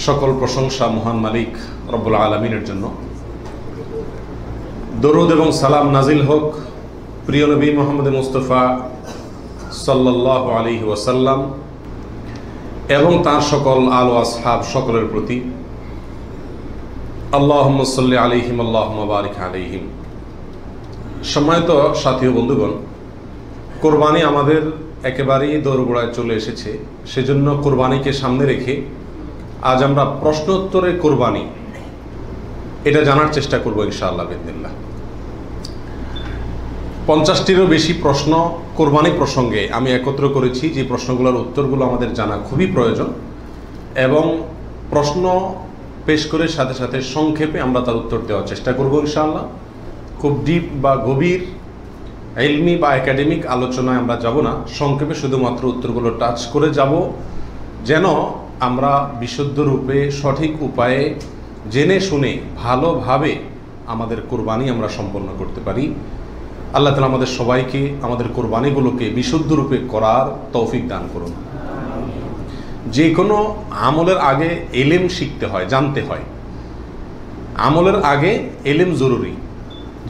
সকল প্রশংসা মহান মালিক রব্বুল আলামিনের জন্য। দরুদ এবং সালাম নাজিল হোক প্রিয় নবী মুহাম্মদ মুস্তাফা সাল্লাল্লাহু আলাইহি ওয়াসাল্লাম এবং তার সকল আল ও আসহাব সকলের প্রতি। আল্লাহুম্মা সাল্লি আলাইহিম আল্লাহুম্মা বারিক আলাইহিম। সম্মানিত সাথী ও বন্ধুগণ, কোরবানি আমাদের একেবারেই দোরগোড়ায় চলে এসেছে। সেজন্য কোরবানিকে সামনে রেখে আজ আমরা প্রশ্নোত্তরে কোরবানি এটা জানার চেষ্টা করব ইনশাআল্লাহ বিদিনিল্লাহ। 50টিরও বেশি প্রশ্ন কোরবানি প্রসঙ্গে আমি একত্র করেছি, যে প্রশ্নগুলোর উত্তরগুলো আমাদের জানা খুবই প্রয়োজন, এবং প্রশ্ন পেশ করে সাথে সাথে সংক্ষেপে আমরা তার উত্তর দেওয়ার চেষ্টা করব ইনশাআল্লাহ। খুব ডিপ বা গভীর ইলমি বা একাডেমিক আলোচনায় আমরা যাব না, সংক্ষেপে শুধুমাত্র উত্তরগুলো টাচ করে যাব, যেন আমরা বিশুদ্ধ রূপে সঠিক উপায়ে জেনে শুনে ভালোভাবে আমাদের কোরবানি আমরা সম্পন্ন করতে পারি। আল্লাহ তাআলা আমাদের সবাইকে আমাদের কোরবানিগুলোকে বিশুদ্ধ রূপে করার তৌফিক দান করুন। যে কোনো আমলের আগে ইলম শিখতে হয়, জানতে হয়। আমলের আগে ইলম জরুরি।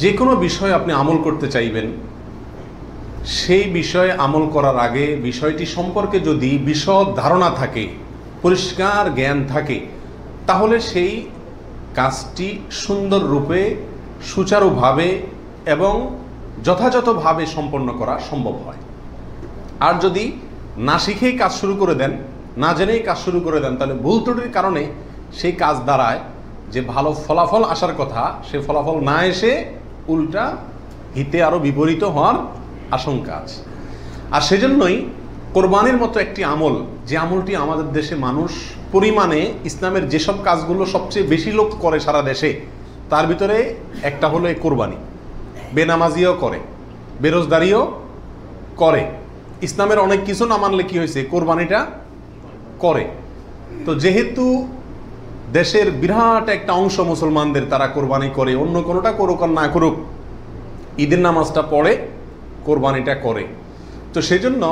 যে কোনো বিষয়ে আপনি আমল করতে চাইবেন, সেই বিষয়ে আমল করার আগে বিষয়টি সম্পর্কে যদি বিশদ ধারণা থাকে, পরিষ্কার জ্ঞান থাকে, তাহলে সেই কাজটি সুন্দর রূপে সুচারুভাবে এবং যথাযথভাবে সম্পন্ন করা সম্ভব হয়। আর যদি না শিখেই কাজ শুরু করে দেন, না জেনেই কাজ শুরু করে দেন, তাহলে ভুল ত্রুটির কারণে সেই কাজ দ্বারায় যে ভালো ফলাফল আসার কথা, সে ফলাফল না এসে উল্টা হিতে আরও বিপরীত হওয়ার আশঙ্কা আছে। আর সেজন্যই কোরবানির মতো একটি আমল, যে আমলটি আমাদের দেশে মানুষ পরিমাণে ইসলামের যেসব কাজগুলো সবচেয়ে বেশি লোক করে সারা দেশে, তার ভিতরে একটা হলো এই কোরবানি। বেনামাজিও করে, বেরোজগারিও করে, ইসলামের অনেক কিছু না মানলে কি হয়েছে, কোরবানিটা করে। তো যেহেতু দেশের বিরাট একটা অংশ মুসলমানদের তারা কোরবানি করে, অন্য কোনোটা করুক আর না করুক, ঈদের নামাজটা পড়ে, কোরবানিটা করে। তো সেজন্য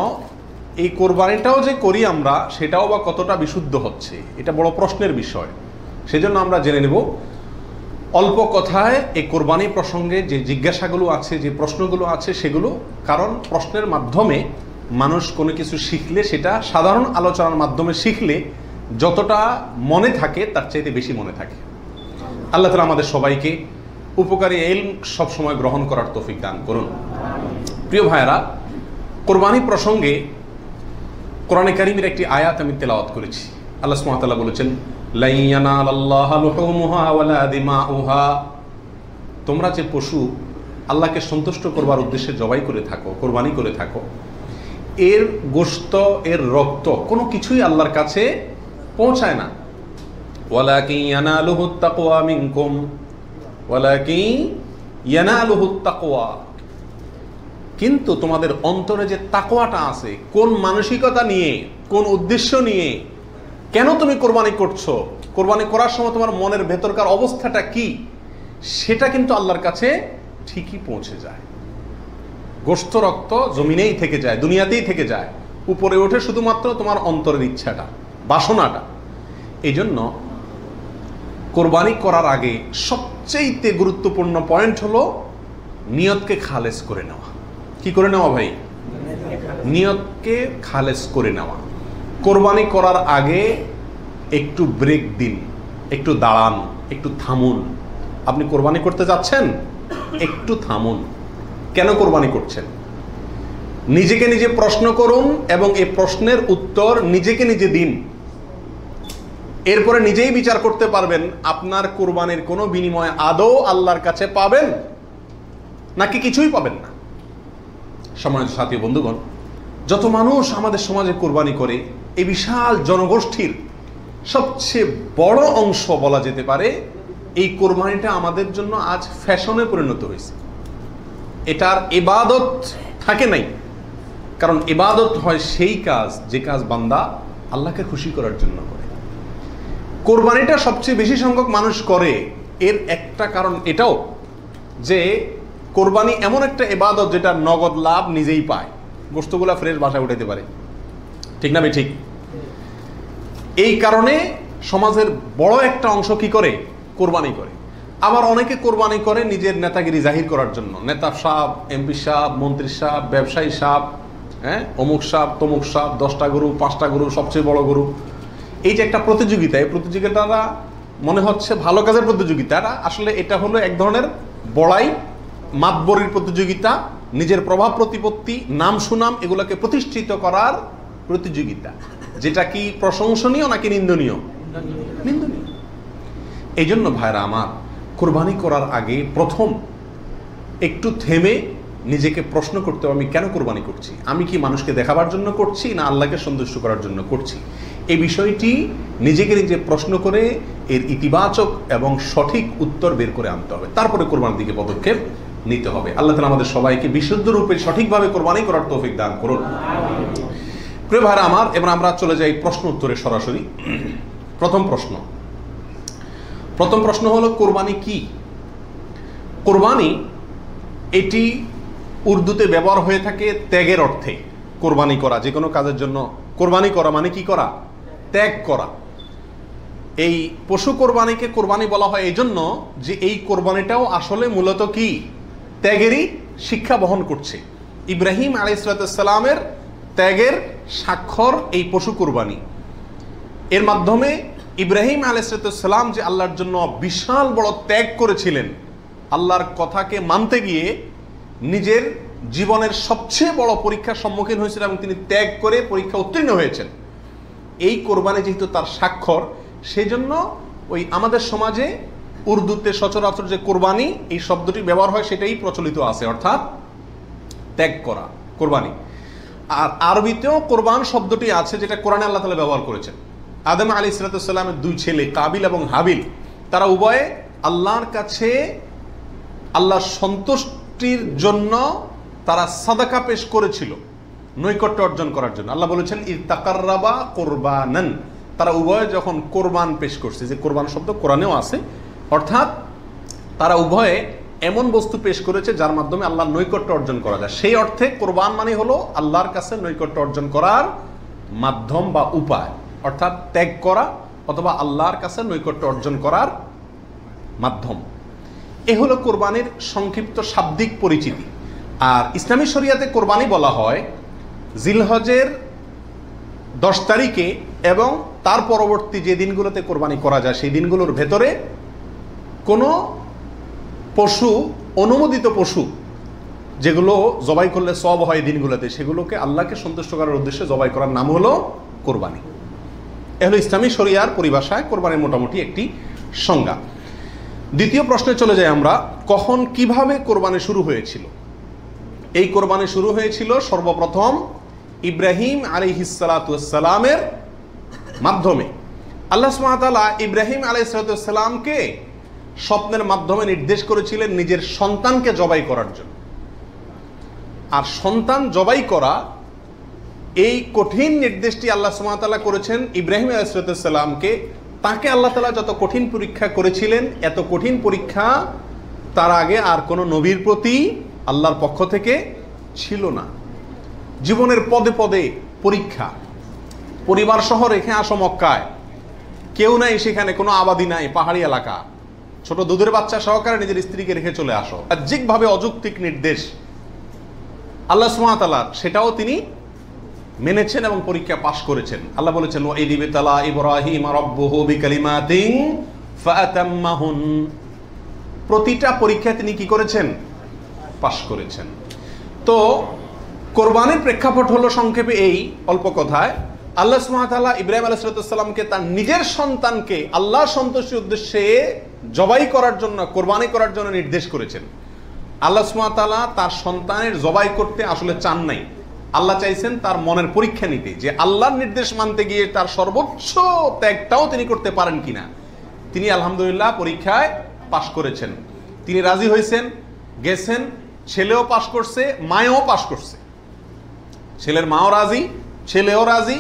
এই কোরবানিটাও যে করি আমরা, সেটাও বা কতটা বিশুদ্ধ হচ্ছে, এটা বড় প্রশ্নের বিষয়। সেজন্য আমরা জেনে নেব অল্প কথায় এই কোরবানি প্রসঙ্গে যে জিজ্ঞাসাগুলো আছে, যে প্রশ্নগুলো আছে সেগুলো। কারণ প্রশ্নের মাধ্যমে মানুষ কোনো কিছু শিখলে, সেটা সাধারণ আলোচনার মাধ্যমে শিখলে যতটা মনে থাকে তার চাইতে বেশি মনে থাকে। আল্লাহ তাআলা আমাদের সবাইকে উপকারী ইলম সবসময় গ্রহণ করার তৌফিক দান করুন। প্রিয় ভাইয়েরা, কোরবানি প্রসঙ্গে কোরআনে কারীমের একটি আয়াত আমি তেলাওয়াত করেছি। আল্লাহ সুবহানাহু ওয়া তাআলা বলেছেন, লা ইয়ানালাল্লাহা লুহুমুহা ওয়ালা দিমাউহা। তোমরা যে পশু আল্লাহকে সন্তুষ্ট করবার উদ্দেশ্যে জবাই করে থাকো, কোরবানি করে থাকো, এর গোশত, এর রক্ত কোনো কিছুই আল্লাহর কাছে পৌঁছায় না। ওয়ালাকিন ইয়ানালুহুত তাকওয়া মিনকুম, ওয়ালাকিন ইয়ানালুহুত তাকওয়া। কিন্তু তোমাদের অন্তরে যে তাকওয়াটা আছে, কোন মানসিকতা নিয়ে, কোন উদ্দেশ্য নিয়ে, কেন তুমি কোরবানি করছো, কোরবানি করার সময় তোমার মনের ভেতরকার অবস্থাটা কি, সেটা কিন্তু আল্লাহর কাছে ঠিকই পৌঁছে যায়। গোশত রক্ত জমিনেই থেকে যায়, দুনিয়াতেই থেকে যায়, উপরে ওঠে শুধুমাত্র তোমার অন্তরের ইচ্ছাটা, বাসনাটা। এই জন্য কোরবানি করার আগে সবচেয়ে গুরুত্বপূর্ণ পয়েন্ট হলো নিয়তকে খালেস করে নেওয়া। কি করে নেওয়া ভাই? নিয়তকে খালেস করে নেওয়া। কোরবানি করার আগে একটু ব্রেক দিন, একটু দাঁড়ান, একটু থামুন। আপনি কোরবানি করতে যাচ্ছেন, একটু থামুন। কেন কোরবানি করছেন? নিজেকে নিজে প্রশ্ন করুন এবং এই প্রশ্নের উত্তর নিজেকে নিজে দিন। এরপরে নিজেই বিচার করতে পারবেন আপনার কোরবানির কোনো বিনিময় আদৌ আল্লাহর কাছে পাবেন নাকি কিছুই পাবেন না। সম্মানিত সাথী বন্ধুগণ, যত মানুষ আমাদের সমাজে কোরবানি করে, এই বিশাল জনগোষ্ঠীর সবচেয়ে বড় অংশ বলা যেতে পারে, এই কোরবানিটা আমাদের জন্য আজ ফ্যাশনে পরিণত হয়েছে। এটার ইবাদত থাকে নাই। কারণ ইবাদত হয় সেই কাজ, যে কাজ বান্দা আল্লাহকে খুশি করার জন্য করে। কোরবানিটা সবচেয়ে বেশি সংখ্যক মানুষ করে, এর একটা কারণ এটাও যে কোরবানি এমন একটা ইবাদত যেটা নগদ লাভ নিজেই পায়, গোশতগুলা ফ্রেশ বাসায় উঠাইতে পারে, ঠিক না? ঠিক। এই কারণে সমাজের বড় একটা অংশ কি করে? কোরবানি করে। আবার অনেকে কোরবানি করে নিজের নেতাগিরি জাহির করার জন্য। নেতা সাহেব, এমপি সাহেব, মন্ত্রী সাহেব, ব্যবসায়ী সাহেব, হ্যাঁ, অমুক সাহেব, তমুক সাহেব, 10টা গরু, 5টা গরু, সবচেয়ে বড় গরু। এই যে একটা প্রতিযোগিতা, এই প্রতিযোগিতাটা মনে হচ্ছে ভালো কাজের প্রতিযোগিতা, আসলে এটা হলো এক ধরনের বড়াই, মাতবরির প্রতিযোগিতা, নিজের প্রভাব প্রতিপত্তি, নাম সুনাম এগুলোকে প্রতিষ্ঠিত করার প্রতিযোগিতা, যেটা কি প্রশংসনীয় নাকি নিন্দনীয়? নিন্দনীয়। এই জন্য ভাইরা আমার, কোরবানি করার আগে প্রথম একটু থেমে নিজেকে প্রশ্ন করতে হবে, আমি কেন কোরবানি করছি? আমি কি মানুষকে দেখাবার জন্য করছি না আল্লাহকে সন্তুষ্ট করার জন্য করছি? এই বিষয়টি নিজেকে নিজে প্রশ্ন করে এর ইতিবাচক এবং সঠিক উত্তর বের করে আনতে হবে, তারপরে কোরবানির দিকে পদক্ষেপ নিতে হবে। আল্লাহ তাআলা আমাদের সবাইকে বিশুদ্ধ রূপে সঠিকভাবে কোরবানি করার তৌফিক দান করুন। প্রিয় ভাইরা আমার, এবার আমরা চলে যাই প্রশ্ন উত্তরে সরাসরি। প্রথম প্রশ্ন হলো, কোরবানি কি? কোরবানি এটি উর্দুতে ব্যবহার হয়ে থাকে ত্যাগের অর্থে। কোরবানি করা, যে কোনো কাজের জন্য কোরবানি করা মানে কি করা? ত্যাগ করা। এই পশু কোরবানিকে কোরবানি বলা হয় এই জন্য যে এই কোরবানিটাও আসলে মূলত কি? ত্যাগেরই শিক্ষা বহন করছে। ইব্রাহিম আলাইহিসসালামের ত্যাগের স্বাক্ষর এই পশু কোরবানি। এর মাধ্যমে ইব্রাহিম আলাইহিসসালাম যে আল্লাহর জন্য বিশাল বড় ত্যাগ করেছিলেন, আল্লাহর কথাকে মানতে গিয়ে নিজের জীবনের সবচেয়ে বড় পরীক্ষার সম্মুখীন হয়েছিলেন এবং তিনি ত্যাগ করে পরীক্ষা উত্তীর্ণ হয়েছেন। এই কোরবানি যেহেতু তার স্বাক্ষর, সেই জন্য ওই আমাদের সমাজে উর্দুতে সচরাচর যে কোরবানি এই শব্দটি ব্যবহার হয় সেটাই প্রচলিত আছে, অর্থাৎ ত্যাগ করা, কোরবানি। আর আরবিতেও কোরবান শব্দটি আছে, যেটা কোরআনে আল্লাহ তাআলা ব্যবহার করেছেন। আদম আলাইহিসসালামের 2 ছেলে কাবিল এবং হাবিল, তারা উভয়ে আল্লাহর কাছে আল্লাহর সন্তুষ্টির জন্য তারা সাদাকা পেশ করেছিল, নৈকট্য অর্জন করার জন্য। আল্লাহ বলেছেন ইত্তাকাররাবা কোরবানান, তারা উভয়ে যখন কোরবান পেশ করছে, যে কোরবান শব্দ কোরআনেও আছে, অর্থাৎ তারা উভয়ে এমন বস্তু পেশ করেছে যার মাধ্যমে আল্লাহর নৈকট্য অর্জন করা যায়। সেই অর্থে কোরবান মানে হলো আল্লাহর কাছে নৈকট্য অর্জন করার মাধ্যম বা উপায়, অর্থাৎ ত্যাগ করা অথবা আল্লাহর কাছে নৈকট্য অর্জন করার মাধ্যম। এ হলো কোরবানির সংক্ষিপ্ত শাব্দিক পরিচিতি। আর ইসলামী শরিয়াতে কোরবানি বলা হয় জিলহজের 10 তারিখে এবং তার পরবর্তী যে দিনগুলোতে কোরবানি করা যায় সেই দিনগুলোর ভেতরে কোনো পশু, অনুমোদিত পশু যেগুলো জবাই করলে সওয়াব হয় দিনগুলোতে, সেগুলোকে আল্লাহকে সন্তুষ্ট করার উদ্দেশ্যে জবাই করার নাম হলো কোরবানি। এ হলো ইসলামী শরিয়ার পরিভাষায় কোরবানির মোটামুটি একটি সংজ্ঞা। দ্বিতীয় প্রশ্নে চলে যাই আমরা, কখন কিভাবে কোরবানি শুরু হয়েছিল? এই কোরবানি শুরু হয়েছিল সর্বপ্রথম ইব্রাহিম আলাইহিসসালামের মাধ্যমে। আল্লাহ সুবহানাহু ওয়া তাআলা ইব্রাহিম আলাইহিসসালামকে স্বপ্নের মাধ্যমে নির্দেশ করেছিলেন নিজের সন্তানকে জবাই করার জন্য। আর সন্তান জবাই করা, এই কঠিন নির্দেশটি আল্লাহ সুবহানাহু ওয়া তাআলা করেছেন ইব্রাহিম আলাইহিসসালামকে। তাকে আল্লাহ তাআলা যত কঠিন পরীক্ষা করেছিলেন, এত কঠিন পরীক্ষা তার আগে আর কোনো নবীর প্রতি আল্লাহর পক্ষ থেকে ছিল না। জীবনের পদে পদে পরীক্ষা। পরিবার সহ রেখে আসো মক্কায়, কেউ নাই সেখানে, কোনো আবাদি নাই, পাহাড়ি এলাকা, ছোট দুধের বাচ্চা সহকারে নিজের স্ত্রীকে রেখে চলে আসো। বাহ্যিকভাবে অযৌক্তিক নির্দেশ আল্লাহ সুবহানাহু ওয়া তাআলা, সেটাও তিনি মেনেছেন এবং পরীক্ষা পাশ করেছেন। আল্লাহ বলেছেন ওয়াইদ ইবতালা ইব্রাহিম রাব্বুহু বিকালিমাতিন ফাআতাম্মাহুন, প্রতিটা পরীক্ষায় তিনি কি করেছেন? পাশ করেছেন। তো কোরবানির প্রেক্ষাপট হলো সংক্ষেপে এই, অল্প কথায়, আল্লাহ সুবহানাহু ওয়া তাআলা ইব্রাহিম আলাইহিস সালামকে তার নিজের সন্তানকে আল্লাহ সন্তুষ্টির উদ্দেশ্যে জবাই করার জন্য, কোরবানি করার জন্য নির্দেশ করেছেন। আল্লাহ সুবহানাহু ওয়া তাআলা তার সন্তানের জবাই করতে আসলে চান নাই। আল্লাহ চাইছেন তার মনের পরীক্ষা নিতে, যে আল্লাহর নির্দেশ মানতে গিয়ে তার সর্বোচ্চ ত্যাগটাও তিনি করতে পারেন কিনা। তিনি আলহামদুলিল্লাহ পরীক্ষায় পাশ করেছেন। তিনি রাজি হয়েছেন, গেছেন, ছেলেও পাশ করছে, মায়েও পাশ করছে। ছেলের মাও রাজি, ছেলেও রাজি,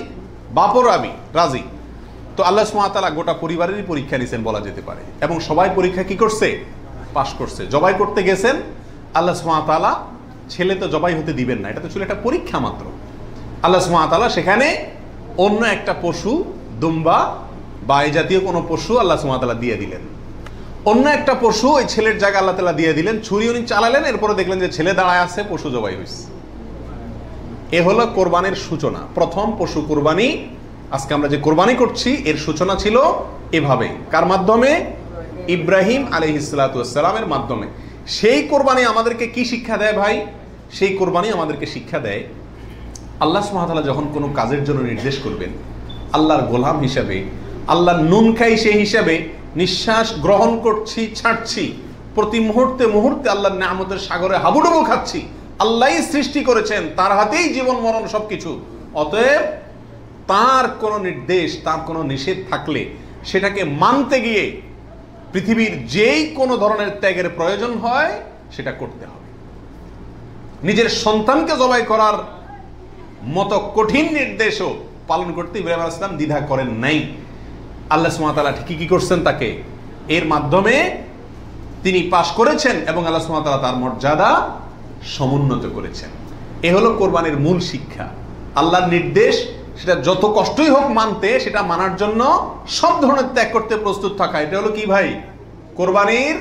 বাপও রাজি। তো আল্লাহ সুবহানাহু ওয়া তাআলা গোটা পরিবারেরই পরীক্ষা নিছেন বলা যেতে পারে, এবং সবাই পরীক্ষা কি করছে? পাশ করছে। জবাই করতে গেছেন, আল্লাহ সুবহানাহু ওয়া তাআলা ছেলে তো জবাই হতে দিবেন না, এটা তো ছিল একটা পরীক্ষা মাত্র। আল্লাহ সুবহানাহু ওয়া তাআলা সেখানে অন্য একটা পশু, দুম্বা বা এই জাতীয় কোনো পশু আল্লাহ সুবহানাহু ওয়া তাআলা দিয়ে দিলেন। অন্য একটা পশু ওই ছেলের জায়গায় আল্লাহ তাআলা দিয়ে দিলেন, ছুরি উনি চালালেন, এরপরে দেখলেন যে ছেলে দাঁড়ায় আছে, পশু জবাই হয়েছে। এ হলো কোরবানির সূচনা। প্রথম পশু কোরবানি, আজকে আমরা যে কোরবানি করছি এর সূচনা ছিল এভাবে। কার মাধ্যমে? ইব্রাহিম আলাইহিস সালাতু ওয়াস সালামের মাধ্যমে। সেই কোরবানি আমাদেরকে কি শিক্ষা দেয় ভাই? সেই কোরবানি আমাদেরকে শিক্ষা দেয় আল্লাহ সুবহানাহু ওয়া তাআলা যখন কোনো কাজের জন্য নির্দেশ করবেন, আল্লাহর গোলাম হিসাবে, আল্লাহর নুন খাই সেই হিসাবে নিঃশ্বাস গ্রহণ করছি, ছাড়ছি, প্রতি মুহূর্তে মুহূর্তে আল্লাহর নিয়ামতের সাগরে হাবুডুবু খাচ্ছি। আল্লাহই সৃষ্টি করেছেন, তার হাতেই জীবন মরণ সবকিছু। অতএব তার কোনো নির্দেশ, তার কোনো নিষেধ থাকলে সেটাকে মানতে গিয়ে পৃথিবীর যেই কোনো ধরনের ত্যাগের প্রয়োজন হয় সেটা করতে হবে। নিজের সন্তানকে জবাই করার মতো কঠিন নির্দেশও পালন করতে ইব্রাহিম আলাইহিস সালাম দ্বিধা করেন নাই। আল্লাহ সুবহানাহু ওয়া তাআলা ঠিকই কি করছেন, তাকে এর মাধ্যমে তিনি পাশ করেছেন এবং আল্লাহ সুবহানাহু ওয়া তাআলা তার মর্যাদা সমুন্নত করেছেন। এ হলো কোরবানির মূল শিক্ষা। আল্লাহর নির্দেশ, সেটা যত কষ্টই হোক মানতে, সেটা মানার জন্য সব ধরনের ত্যাগ করতে প্রস্তুত থাকা, এটা হলো কি ভাই? কোরবানির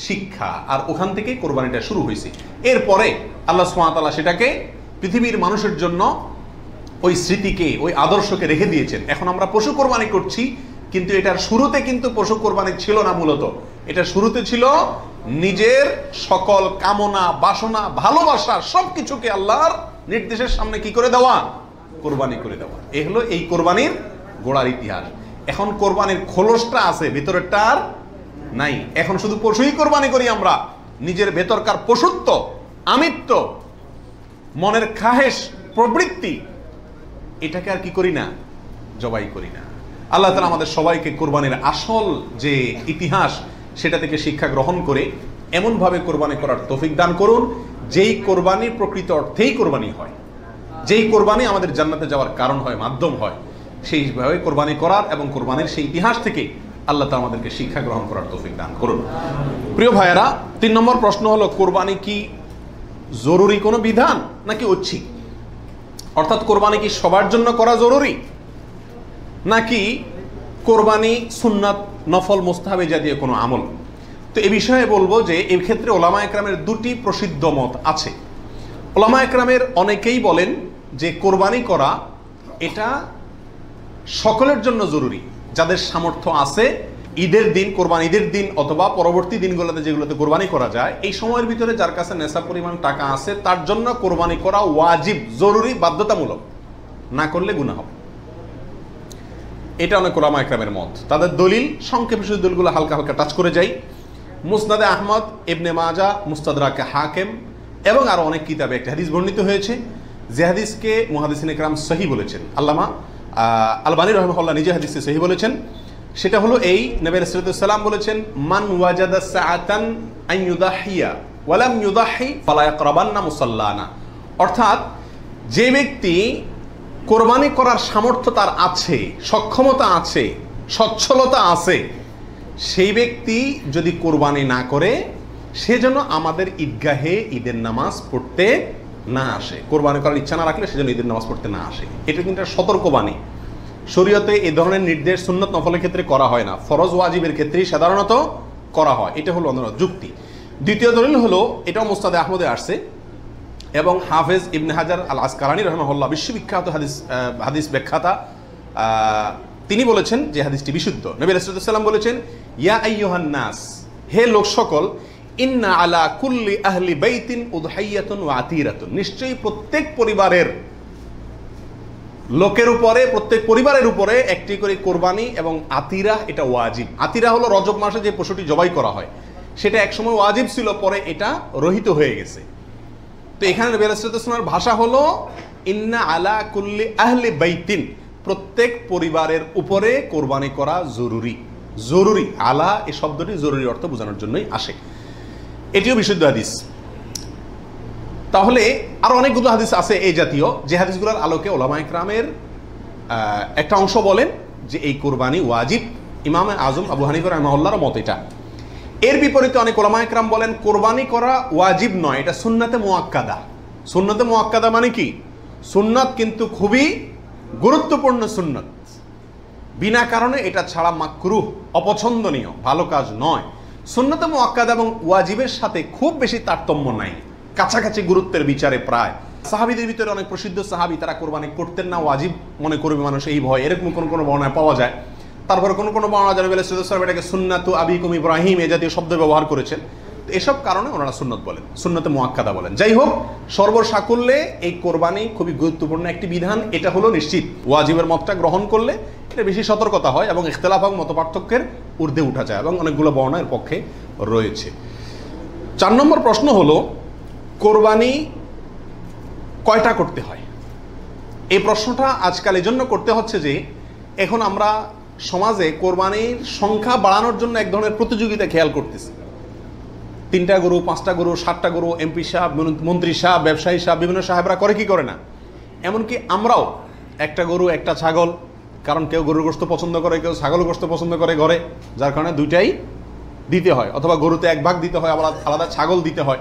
শিক্ষা। আর ওখান থেকেই কোরবানিটা শুরু হয়েছে। এরপরে আল্লাহ সুবহানাহু ওয়া তাআলা সেটাকে পৃথিবীর মানুষের জন্য ওই স্মৃতিকে, ওই আদর্শকে রেখে দিয়েছেন। এখন আমরা পশু কোরবানি করছি, কিন্তু এটার শুরুতে কিন্তু পশু কোরবানি ছিল না। মূলত এটা শুরুতে ছিল নিজের সকল কামনা, বাসনা, ভালোবাসা সবকিছুকে আল্লাহর নির্দেশের সামনে কি করে দেওয়া? কোরবানি করে দেওয়া। এ হলো এই কোরবানির গোড়ার ইতিহাস। এখন কোরবানির খোলসটা আছে, ভেতরেরটা আর নাই। এখন শুধু পশুই কোরবানি করি আমরা। নিজের ভেতরকার পশুত্ব, আমিত্ব, মনের খাহেশ, প্রবৃত্তি, এটাকে আর কি করি না? জবাই করি না। আল্লাহ তাআলা আমাদের সবাইকে কোরবানির আসল যে ইতিহাস সেটা থেকে শিক্ষা গ্রহণ করে এমনভাবে কোরবানি করার তৌফিক দান করুন যেই কোরবানি প্রকৃত অর্থেই কোরবানি হয়, যেই কোরবানি আমাদের জান্নাতে যাওয়ার কারণ হয়, মাধ্যম হয়। সেইভাবে কোরবানি করার এবং কোরবানির সেই ইতিহাস থেকে আল্লাহ তাআলা আমাদেরকে শিক্ষা গ্রহণ করার তৌফিক দান করুন। প্রিয় ভাইয়েরা, ৩ নম্বর প্রশ্ন হলো, কোরবানি কি জরুরি কোনো বিধান নাকি ঐচ্ছিক? অর্থাৎ কোরবানি কি সবার জন্য করা জরুরি, নাকি কোরবানি সুন্নাত, নফল, মুস্তাহাব জাতীয় কোনো আমল? তো এ বিষয়ে বলবো যে এই ক্ষেত্রে ওলামা একরামের দুটি প্রসিদ্ধ মত আছে। ওলামা একরামের অনেকেই বলেন যে কোরবানি করা এটা সকলের জন্য জরুরি। যাদের সামর্থ্য আছে, ঈদের দিন, কোরবানি ঈদের দিন অথবা পরবর্তী দিনগুলোতে যেগুলোতে কোরবানি করা যায়, এই সময়ের ভিতরে যার কাছে নেশা পরিমাণ টাকা আছে তার জন্য কোরবানি করা ওয়াজিব, জরুরি, বাধ্যতামূলক। না করলে গুনাহ হবে। এটা অনেক ওলামা একরামের মত। তাদের দলিল, সংক্ষেপে শুধু দলিলগুলো হালকা হালকা টাচ করে যাই। মুসনাদে আহমদ, ইবনে মাজাহ, মুস্তাদরাকে হাকিম এবং আরো অনেক কিতাবে একটা হাদিস বর্ণিত হয়েছে, যে হাদিসকে মুহাদ্দিসিন ইকরাম সহিহ বলেছেন। আল্লামা আলবানী রাহিমাহুল্লাহ নিজে হাদিসকে সহিহ বলেছেন। সেটা হলো এই, নবী রাসূলুল্লাহ সাল্লাল্লাহু আলাইহি ওয়াসাল্লাম বলেছেন, মান ওয়াজাদা সাআতান আন ইউদাহিয়া ওয়া লাম ইউদাহি ফালা ইয়াকরাবান্না মুসাল্লানা। অর্থাৎ যে ব্যক্তি কোরবানি করার সামর্থ্য তার আছে, সক্ষমতা আছে, সচ্ছলতা আছে, সেই ব্যক্তি যদি কোরবানি না করে, সেজন্য আমাদের ঈদগাহে ঈদের নামাজ পড়তে না আসে। কোরবানি করার ইচ্ছা না রাখলে সেজন্য ঈদের নামাজ পড়তে না আসে। এটা কিন্তু একটা সতর্কবাণী। শরীয়তে এই ধরনের নির্দেশ সুন্নত নফলের ক্ষেত্রে করা হয় না, ফরজ ওয়াজিবের ক্ষেত্রেই সাধারণত করা হয়। এটা হলো অন্য যুক্তি। দ্বিতীয় দলিল হলো, এটাও মুস্তাদে আহমদে আসছে এবং হাফেজ ইবনে হাজার আল আসকালানী রাহিমাহুল্লাহ, বিশ্ববিখ্যাত হাদিস ব্যাখ্যাতা, তিনি বলেছেন যে হাদিসটি বিশুদ্ধ। নবী রাসূলুল্লাহ সাল্লাল্লাহু আলাইহি ওয়াসাল্লাম বলেছেন, ইয়া আইয়ুহান নাস, হে লোক সকল, ইন্না আলা কুল্লি আহলি বাইতিন উদহাইয়াতুন ওয়া আতিরাতুন, নিশ্চয়ই প্রত্যেক পরিবারের লোকের উপরে, প্রত্যেক পরিবারের উপরে একটি করে কোরবানি এবং আতিরা, এটা ওয়াজিব। আতিরা হলো রজব মাসে যে পশুটি জবাই করা হয়, সেটা একসময় ওয়াজিব ছিল, পরে এটা রহিত হয়ে গেছে। তো এখানে নবী রাসূলুল্লাহ সাল্লাল্লাহু আলাইহি ওয়াসাল্লামের ভাষা হলো ইন্না আলা কুল্লি আহলি বাইতিন, প্রত্যেক পরিবারের উপরে কোরবানি করা জরুরি। জরুরি, আলা এই শব্দটি জরুরি অর্থ বোঝানোর জন্যই আসে। এটিও বিশুদ্ধ হাদিস। তাহলে আরো অনেকগুলো হাদিস আছে এই জাতীয়, যে হাদিসগুলোর আলোকে ওলামা ইকরামের একটা অংশ বলেন যে এই কোরবানি ওয়াজিব। ইমাম আজম আবু হানিফা রাহিমাহুল্লাহর মত এটা। এর বিপরীতে অনেক ওলামা ইকরাম বলেন কোরবানি করা ওয়াজিব নয়, এটা সুন্নাতে মুআক্কাদা। সুন্নাতে মুআক্কাদা মানে কি? সুন্নাত কিন্তু খুবই গুরুত্বপূর্ণ সুন্নাত, বিনা কারণে এটা ছাড়া মাকরুহ, অপছন্দনীয়, ভালো কাজ নয়। সুন্নতে মুআক্কাদা এবং ওয়াজিবের সাথে খুব বেশি তারতম্য নাই, কাছাকাছি গুরুত্বের বিচারে প্রায়। সাহাবীদের ভিতরে অনেক প্রসিদ্ধ সাহাবী তারা কোরবানি করতেন না, ওয়াজিব মনে করবে মানুষ এই ভয়, এরকম কোনো বর্ণনা পাওয়া যায়। তারপরে কোনো বর্ণনা জানাবে এটাকে সুন্নাতু আবিকুম ইব্রাহিম এ জাতীয় শব্দ ব্যবহার করেছেন। তো এসব কারণে ওনারা সুন্নত বলেন, সুন্নতে মুআক্কাদা বলেন। যাই হোক, সর্বসাকুল্যে এই কোরবানি খুবই গুরুত্বপূর্ণ একটি বিধান, এটা হলো নিশ্চিত। ওয়াজিবের মতটা গ্রহণ করলে এটা বেশি সতর্কতা হয় এবং ইখতিলাফ এবং মতপার্থক্যের ঊর্ধ্বে উঠা যায়, এবং অনেকগুলো বর্ণনা এর পক্ষে রয়েছে। 4 নম্বর প্রশ্ন হলো, কোরবানি কয়টা করতে হয়? এই প্রশ্নটা আজকাল এই জন্য করতে হচ্ছে যে এখন আমরা সমাজে কোরবানির সংখ্যা বাড়ানোর জন্য এক ধরনের প্রতিযোগিতা খেয়াল করতেছি। 3টা গরু, 5টা গরু, 7টা গরু, এমপি সাহেব, মন্ত্রী সাহেব, ব্যবসায়ী সাহেব, বিভিন্ন সাহেবরা করে কি করে না, এমনকি আমরাও একটা গরু একটা ছাগল, কারণ কেউ গরুর গোশত পছন্দ করে, কেউ ছাগল গোশত পছন্দ করে ঘরে, যার কারণে দুইটাই দিতে হয়, অথবা গরুতে 1 ভাগ দিতে হয়, আবার আলাদা ছাগল দিতে হয়।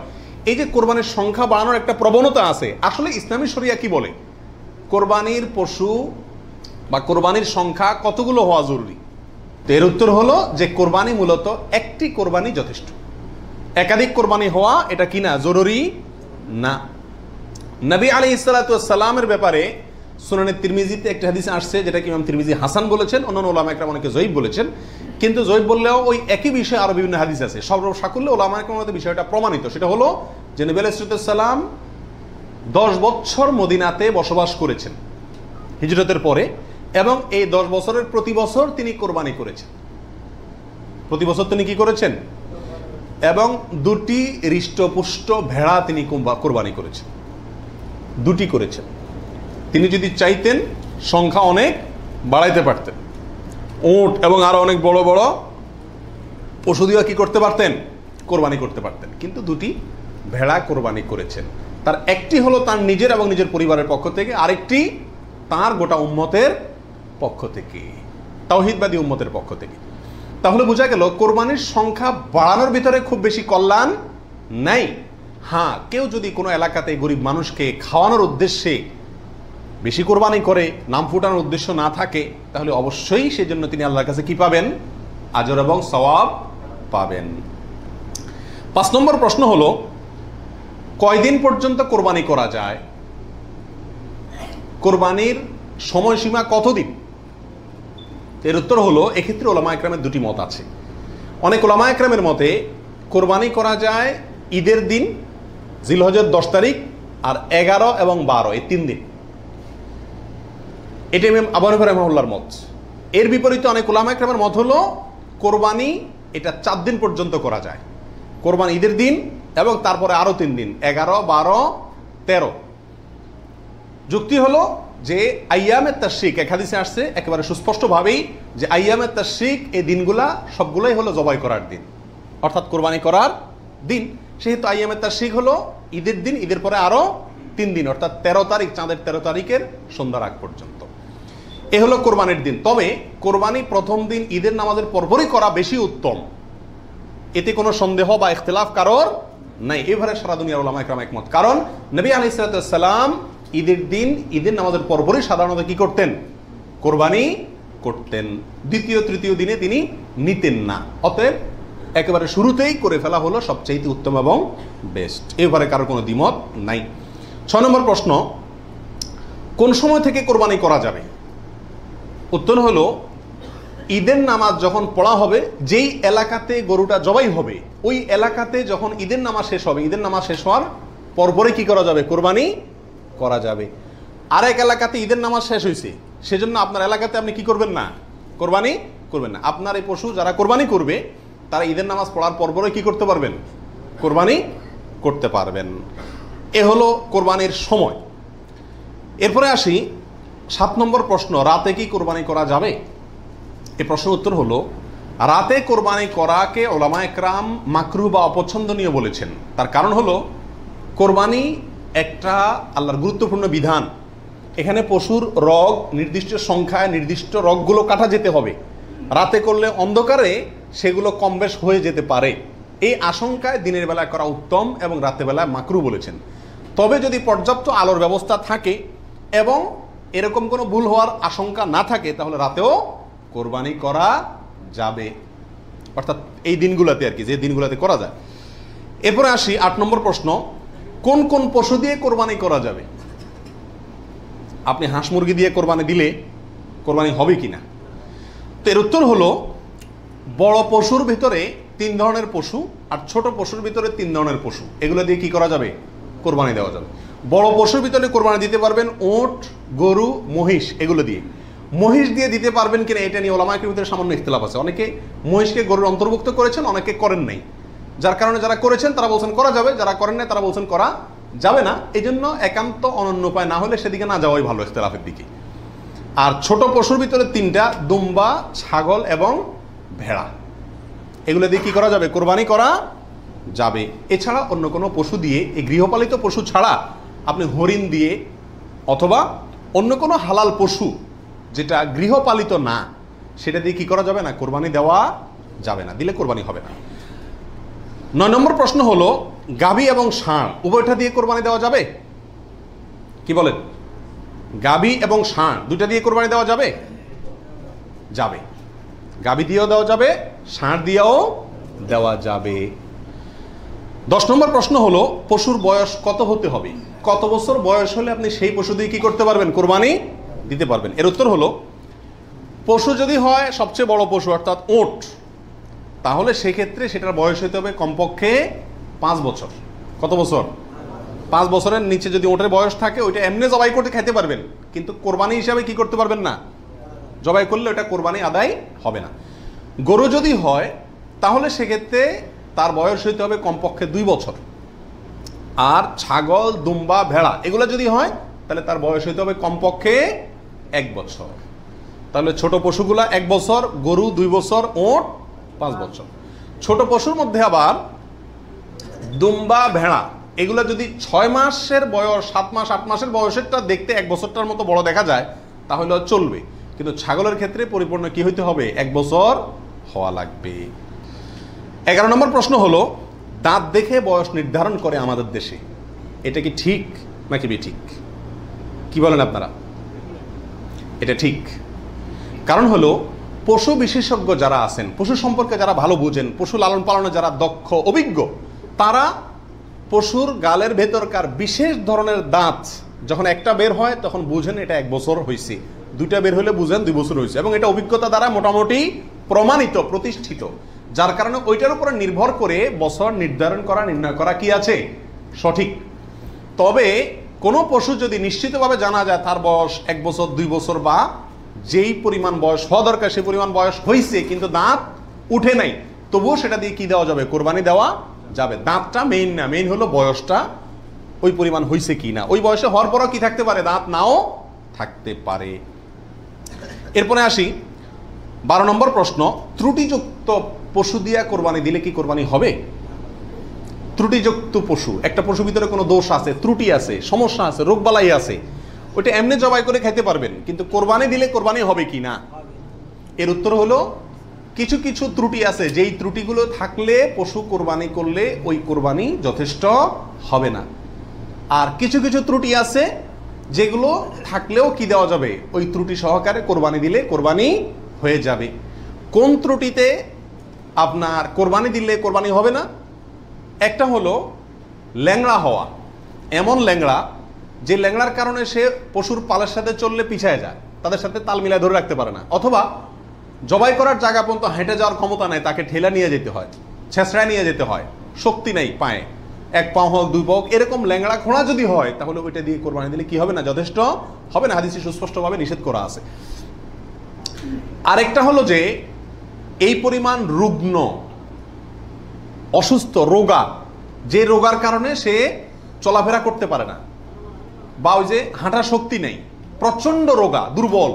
এই যে কোরবানির সংখ্যা বাড়ানোর একটা প্রবণতা আছে, আসলে ইসলামী শরিয়া কি বলে? কোরবানির পশু বা কোরবানির সংখ্যা কতগুলো হওয়া জরুরি? তো এর উত্তর হলো যে কোরবানি মূলত একটি কোরবানি যথেষ্ট। একাধিক কোরবানি হওয়া এটা কি না, জরুরি না। নবী আলাইহিস সালাতু ওয়াস সালামের ব্যাপারে সুনানে তিরমিজিতে একটা হাদিস আসছে, যেটা কি ইমাম তিরমিজি হাসান বলেছেন, অন্যান্য উলামা একরাম অনেকে জয়ীফ বলেছেন। কিন্তু জয়ীফ বললেও ওই একই বিষয়ে আরো বিভিন্ন হাদিস আছে, সর্বসাকুল্যে উলামা একরামের বিষয়টা প্রমাণিত। সেটা হলো যে নবী আলাইহিস সালাম 10 বছর মদিনাতে বসবাস করেছেন হিজরতের পরে, এবং এই 10 বছরের প্রতি বছর তিনি কোরবানি করেছেন। প্রতি বছর তিনি কি করেছেন? এবং 2টি হৃষ্টপুষ্ট ভেড়া তিনি কোরবানি করেছেন, 2টি করেছেন। তিনি যদি চাইতেন সংখ্যা অনেক বাড়াইতে পারতেন, উট এবং আরো অনেক বড় বড় পশু দিয়ে কি করতে পারতেন, কোরবানি করতে পারতেন, কিন্তু 2টি ভেড়া কোরবানি করেছেন। তার একটি হলো তার নিজের এবং নিজের পরিবারের পক্ষ থেকে, আরেকটি তার গোটা উম্মতের পক্ষ থেকে, তাওহীদবাদী উম্মতের পক্ষ থেকে। তাহলে বোঝা গেল কোরবানির সংখ্যা বাড়ানোর ভিতরে খুব বেশি কল্যাণ নাই। হ্যাঁ, কেউ যদি কোনো এলাকাতে গরিব মানুষকে খাওয়ানোর উদ্দেশ্যে বেশি কোরবানি করে, নাম ফুটানোর উদ্দেশ্য না থাকে, তাহলে অবশ্যই সেজন্য তিনি আল্লাহর কাছে কি পাবেন? আজর এবং সওয়াব পাবেন। 5 নম্বর প্রশ্ন হলো, কয়দিন পর্যন্ত কোরবানি করা যায়? কোরবানির সময়সীমা কতদিন? এর উত্তর হলো, এক্ষেত্রে ওলামা একরামের 2টি মত আছে। অনেক ওলামা একরামের মতে কোরবানি করা যায় ঈদের দিন, জিলহজের 10 তারিখ, আর 11 এবং 12 এই 3 দিন। এটা ইমাম আবু হানিফা রাহিমাহুল্লাহর মত। এর বিপরীতে অনেক ওলামা একরামের মত হলো কোরবানি এটা 4 দিন পর্যন্ত করা যায়। কোরবানি ঈদের দিন এবং তারপরে আরো 3 দিন, 11, 12, 13। যুক্তি হলো যে আইয়ামে তাশরিক, এক হাদিসে আসছে একেবারে সুস্পষ্টভাবেই যে আইয়ামে তাশরিক এই দিনগুলা সবগুলোই হলো জবাই করার দিন, অর্থাৎ কোরবানি করার দিন। সেহেতু আইয়ামে তাশরিক হলো ঈদের দিন, ঈদের পরে আরো 3 দিন, অর্থাৎ 13 তারিখ, চাঁদের 13 তারিখের সন্ধ্যার আগ পর্যন্ত। এ হলো কোরবানির দিন। তবে কোরবানি প্রথম দিন ঈদের নামাজের পরপরই করা বেশি উত্তম, এতে কোনো সন্দেহ বা ইখতিলাফ কারোর নাই। এবারে সারা দুনিয়ার উলামা একরাম একমত। কারণ নবী আলাইহিস সালাম ঈদের দিন ঈদের নামাজের পরপরই সাধারণত কি করতেন? কোরবানি করতেন। দ্বিতীয় তৃতীয় দিনে তিনি নিতেন না। অতএব একেবারে শুরুতেই করে ফেলা হলো সবচেয়ে উত্তম এবং বেস্ট। এবারে কারো কোনো দ্বিমত নাই। 6 নম্বর প্রশ্ন, কোন সময় থেকে কোরবানি করা যাবে? উত্তর হলো, ঈদের নামাজ যখন পড়া হবে, যেই এলাকাতে গরুটা জবাই হবে ওই এলাকাতে যখন ঈদের নামাজ শেষ হবে, ঈদের নামাজ শেষ হওয়ার পরপরই কি করা যাবে? কোরবানি করা যাবে। আরেক এলাকাতে ঈদের নামাজ শেষ হয়েছে, সেজন্য আপনার এলাকাতে আপনি কি করবেন না? কোরবানি করবেন না। আপনার এই পশু যারা কোরবানি করবে তারা ঈদের নামাজ পড়ার পরপরই কি করতে পারবেন? কোরবানি করতে পারবেন। এ হলো কোরবানির সময়। এরপরে আসি 7 নম্বর প্রশ্ন, রাতে কি কোরবানি করা যাবে? এই প্রশ্নের উত্তর হলো, রাতে কোরবানি করাকে ওলামা একরাম মাকরুহ বা অপছন্দনীয় বলেছেন। তার কারণ হলো, কোরবানি একটা আল্লাহর গুরুত্বপূর্ণ বিধান। এখানে পশুর রগ নির্দিষ্ট সংখ্যায়, নির্দিষ্ট রগগুলো কাটা যেতে হবে। রাতে করলে অন্ধকারে সেগুলো কম বেশ হয়ে যেতে পারে, এই আশঙ্কায় দিনের বেলায় করা উত্তম এবং রাতের বেলায় মাকরুহ বলেছেন। তবে যদি পর্যাপ্ত আলোর ব্যবস্থা থাকে এবং এরকম কোনো ভুল হওয়ার আশঙ্কা না থাকে, তাহলে রাতেও কোরবানি করা যাবে, অর্থাৎ এই দিনগুলোতে আর কি, যে দিনগুলোতে করা যায়। এরপরে আসি 8 নম্বর প্রশ্ন, কোন কোন পশু দিয়ে কোরবানি করা যাবে? আপনি হাঁস মুরগি দিয়ে কোরবানি দিলে কোরবানি হবে কিনা? তো এর উত্তর হলো, বড় পশুর ভিতরে 3 ধরনের পশু আর ছোট পশুর ভিতরে 3 ধরনের পশু, এগুলো দিয়ে কি করা যাবে? কোরবানি দেওয়া যাবে। বড় পশুর ভিতরে কোরবানি দিতে পারবেন উট, গরু, মহিষ, এগুলো দিয়ে। মহিষ দিয়ে দিতে পারবেন কিনা এটা নিয়ে ওলামায়ের ভিতরে সামান্য ইখতিলাফ আছে। অনেকে মহিষকে গরুর অন্তর্ভুক্ত করেছেন, অনেকে করেন নাই, যার কারণে যারা করেছেন তারা বলছেন করা যাবে, যারা করেন নাই তারা বলছেন করা যাবে না। এই জন্য একান্ত অনন্য উপায় না হলে সেদিকে না যাওয়াই ভালো, ইখতিলাফের দিকে। আর ছোট পশুর ভিতরে 3টা, দুম্বা, ছাগল এবং ভেড়া, এগুলো দিয়ে কি করা যাবে? কোরবানি করা যাবে। এছাড়া অন্য কোনো পশু দিয়ে, এই গৃহপালিত পশু ছাড়া আপনি হরিণ দিয়ে অথবা অন্য কোনো হালাল পশু যেটা গৃহপালিত না, সেটা দিয়ে কি করা যাবে না? কোরবানি দেওয়া যাবে না, দিলে কোরবানি হবে না। 9 নম্বর প্রশ্ন হলো, গাভী এবং ষাঁড় উভয়টা দিয়ে কোরবানি দেওয়া যাবে? কি বলেন? গাভী এবং ষাঁড় দুইটা দিয়ে কোরবানি দেওয়া যাবে? যাবে। গাভী দিয়েও দেওয়া যাবে, ষাঁড় দিয়েও দেওয়া যাবে। 10 নম্বর প্রশ্ন হলো, পশুর বয়স কত হতে হবে? কত বছর বয়স হলে আপনি সেই পশু দিয়ে কি করতে পারবেন? কোরবানি দিতে পারবেন। এর উত্তর হলো, পশু যদি হয় সবচেয়ে বড় পশু অর্থাৎ উট, তাহলে সেক্ষেত্রে সেটার বয়স হতে হবে কমপক্ষে 5 বছর। কত বছর? 5 বছরের নিচে যদি ওটের বয়স থাকে, ওইটা এমনি জবাই করতে খাইতে পারবেন, কিন্তু কোরবানি হিসাবে কি করতে পারবেন না, জবাই করলে ওটা কোরবানি আদায় হবে না। গরু যদি হয় তাহলে সেক্ষেত্রে তার বয়স হইতে হবে কমপক্ষে 2 বছর। আর ছাগল, দুম্বা, ভেড়া এগুলো যদি হয় তাহলে তার বয়স হইতে হবে কমপক্ষে 1 বছর। তাহলে ছোট পশুগুলা 1 বছর, গরু 2 বছর, ওট 5 বছর। ছোট পশুর মধ্যে আবার দুম্বা, ভেড়া এগুলো যদি 6 মাসের বয়স, 7 মাস, 8 মাসের বয়সেরটা দেখতে 1 বছরটার মতো বড় দেখা যায় তাহলে চলবে, কিন্তু ছাগলের ক্ষেত্রে পরিপূর্ণ কি হইতে হবে? 1 বছর হওয়া লাগবে। 11 নম্বর প্রশ্ন হলো, দাঁত দেখে বয়স নির্ধারণ করে আমাদের দেশে, এটা কি ঠিক নাকি বেঠিক? কি বলেন আপনারা? এটা ঠিক। কারণ হলো, পশু বিশেষজ্ঞ যারা আছেন, পশু সম্পর্কে যারা ভালো বুঝেন, পশু লালন পালনে যারা দক্ষ, অভিজ্ঞ, তারা পশুর গালের ভেতরকার বিশেষ ধরনের দাঁত যখন একটা বের হয় তখন বুঝেন এটা 1 বছর হয়েছে, 2টা বের হলে বুঝেন 2 বছর হয়েছে, এবং এটা অভিজ্ঞতা দ্বারা মোটামুটি প্রমাণিত, প্রতিষ্ঠিত, যার কারণে ওইটার উপরে নির্ভর করে বছর নির্ধারণ করা, নির্ণয় করা কি আছে? সঠিক। তবে কোনো পশু যদি নিশ্চিতভাবে জানা যায় তার বয়স 1 বছর, 2 বছর বা যেই পরিমাণ বয়স হওয়া দরকার সেই পরিমাণ বয়স হয়েছে কিন্তু দাঁত উঠে নাই, তবুও সেটা দিয়ে কি দেওয়া যাবে? কোরবানি দেওয়া যাবে। দাঁতটা মেইন না, মেইন হলো বয়সটা ওই পরিমাণ হয়েছে কি না। ওই বয়সে হওয়ার পরও কি থাকতে পারে? দাঁত নাও থাকতে পারে। এরপরে আসি 12 নম্বর প্রশ্ন, ত্রুটিযুক্ত পশু দিয়া কোরবানি দিলে কি কোরবানি হবে? ত্রুটিযুক্ত পশু, একটা পশুর ভিতরে কোনো দোষ আছে, ত্রুটি আছে, সমস্যা আছে, রোগবালাই আছে, ওইটা এমনি জবাই করে খাইতে পারবেন, কিন্তু কোরবানি দিলে কোরবানি হবে কি না? এর উত্তর হলো, কিছু কিছু ত্রুটি আছে, যেই ত্রুটিগুলো থাকলে পশু কোরবানি করলে ওই কোরবানি যথেষ্ট হবে না। আর কিছু কিছু ত্রুটি আছে যেগুলো থাকলেও কি দেওয়া যাবে? ওই ত্রুটি সহকারে কোরবানি দিলে কোরবানি হয়ে যাবে। কোন ত্রুটিতে আপনার কোরবানি দিলে কোরবানি হবে না? একটা হলো ল্যাংড়া হওয়া, এমন ল্যাংড়া যে ল্যাংড়ার কারণে সে পশুর পালের সাথে চললে পিছায় যায়, তাদের সাথে তাল মিলায় ধরে রাখতে পারে না, অথবা জবাই করার জায়গা পর্যন্ত হেঁটে যাওয়ার ক্ষমতা নাই, তাকে ঠেলা নিয়ে যেতে হয়, ছেঁচড়ায় নিয়ে যেতে হয়, শক্তি নেই পায়ে, 1 পা হোক 2 পা হোক, এরকম ল্যাংড়া ঘোড়া যদি হয় তাহলে ওইটা দিয়ে কোরবানি দিলে কি হবে না? যথেষ্ট হবে না, হাদিসে সুস্পষ্টভাবে নিষেধ করা আছে। আরেকটা হলো যে এই পরিমাণ রুগ্ন, অসুস্থ, রোগা, যে রোগার কারণে সে চলাফেরা করতে পারে না, বা ওই যে হাঁটার শক্তি নেই, প্রচন্ড রোগা, দুর্বল,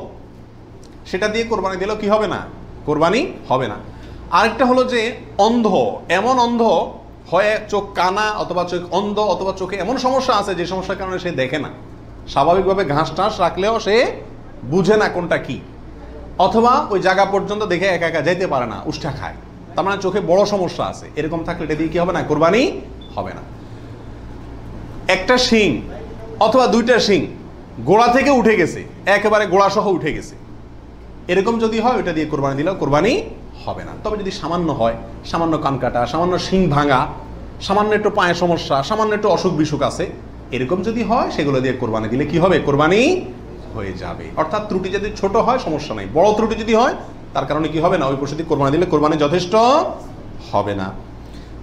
সেটা দিয়ে কোরবানি দিলেও কি হবে না? কোরবানি হবে না। আরেকটা হলো যে অন্ধ, এমন অন্ধ হয়, চোখ কানা অথবা চোখ অন্ধ, অথবা চোখে এমন সমস্যা আছে যে সমস্যার কারণে সে দেখে না, স্বাভাবিকভাবে ঘাস টাস রাখলেও সে বুঝে না কোনটা কি, অথবা ওই জায়গা পর্যন্ত দেখে একা একা যেতে পারে না, উষ্ঠা খায়, তার মানে চোখে বড় সমস্যা আছে, এরকম থাকলে এটা দিয়ে কি হবে না? কোরবানি হবে না। একটা শিং অথবা 2টা শিং গোড়া থেকে উঠে গেছে, একেবারে গোড়া সহ উঠে গেছে, এরকম যদি হয় ওইটা দিয়ে কোরবানি দিলেও কোরবানি হবে না। তবে যদি সামান্য হয়, সামান্য কান কাটা, সামান্য শিং ভাঙা, সামান্য একটু পায়ে সমস্যা, সামান্য একটু অসুখ বিসুখ আছে, এরকম যদি হয় সেগুলো দিয়ে কোরবানি দিলে কি হবে? কোরবানি হয়ে যাবে। অর্থাৎ ত্রুটি যদি ছোট হয় সমস্যা নাই, বড় ত্রুটি যদি হয় তার কারণে কি হবে না, ওই পশু দিয়ে কোরবানি দিলে কোরবানি যথেষ্ট হবে না।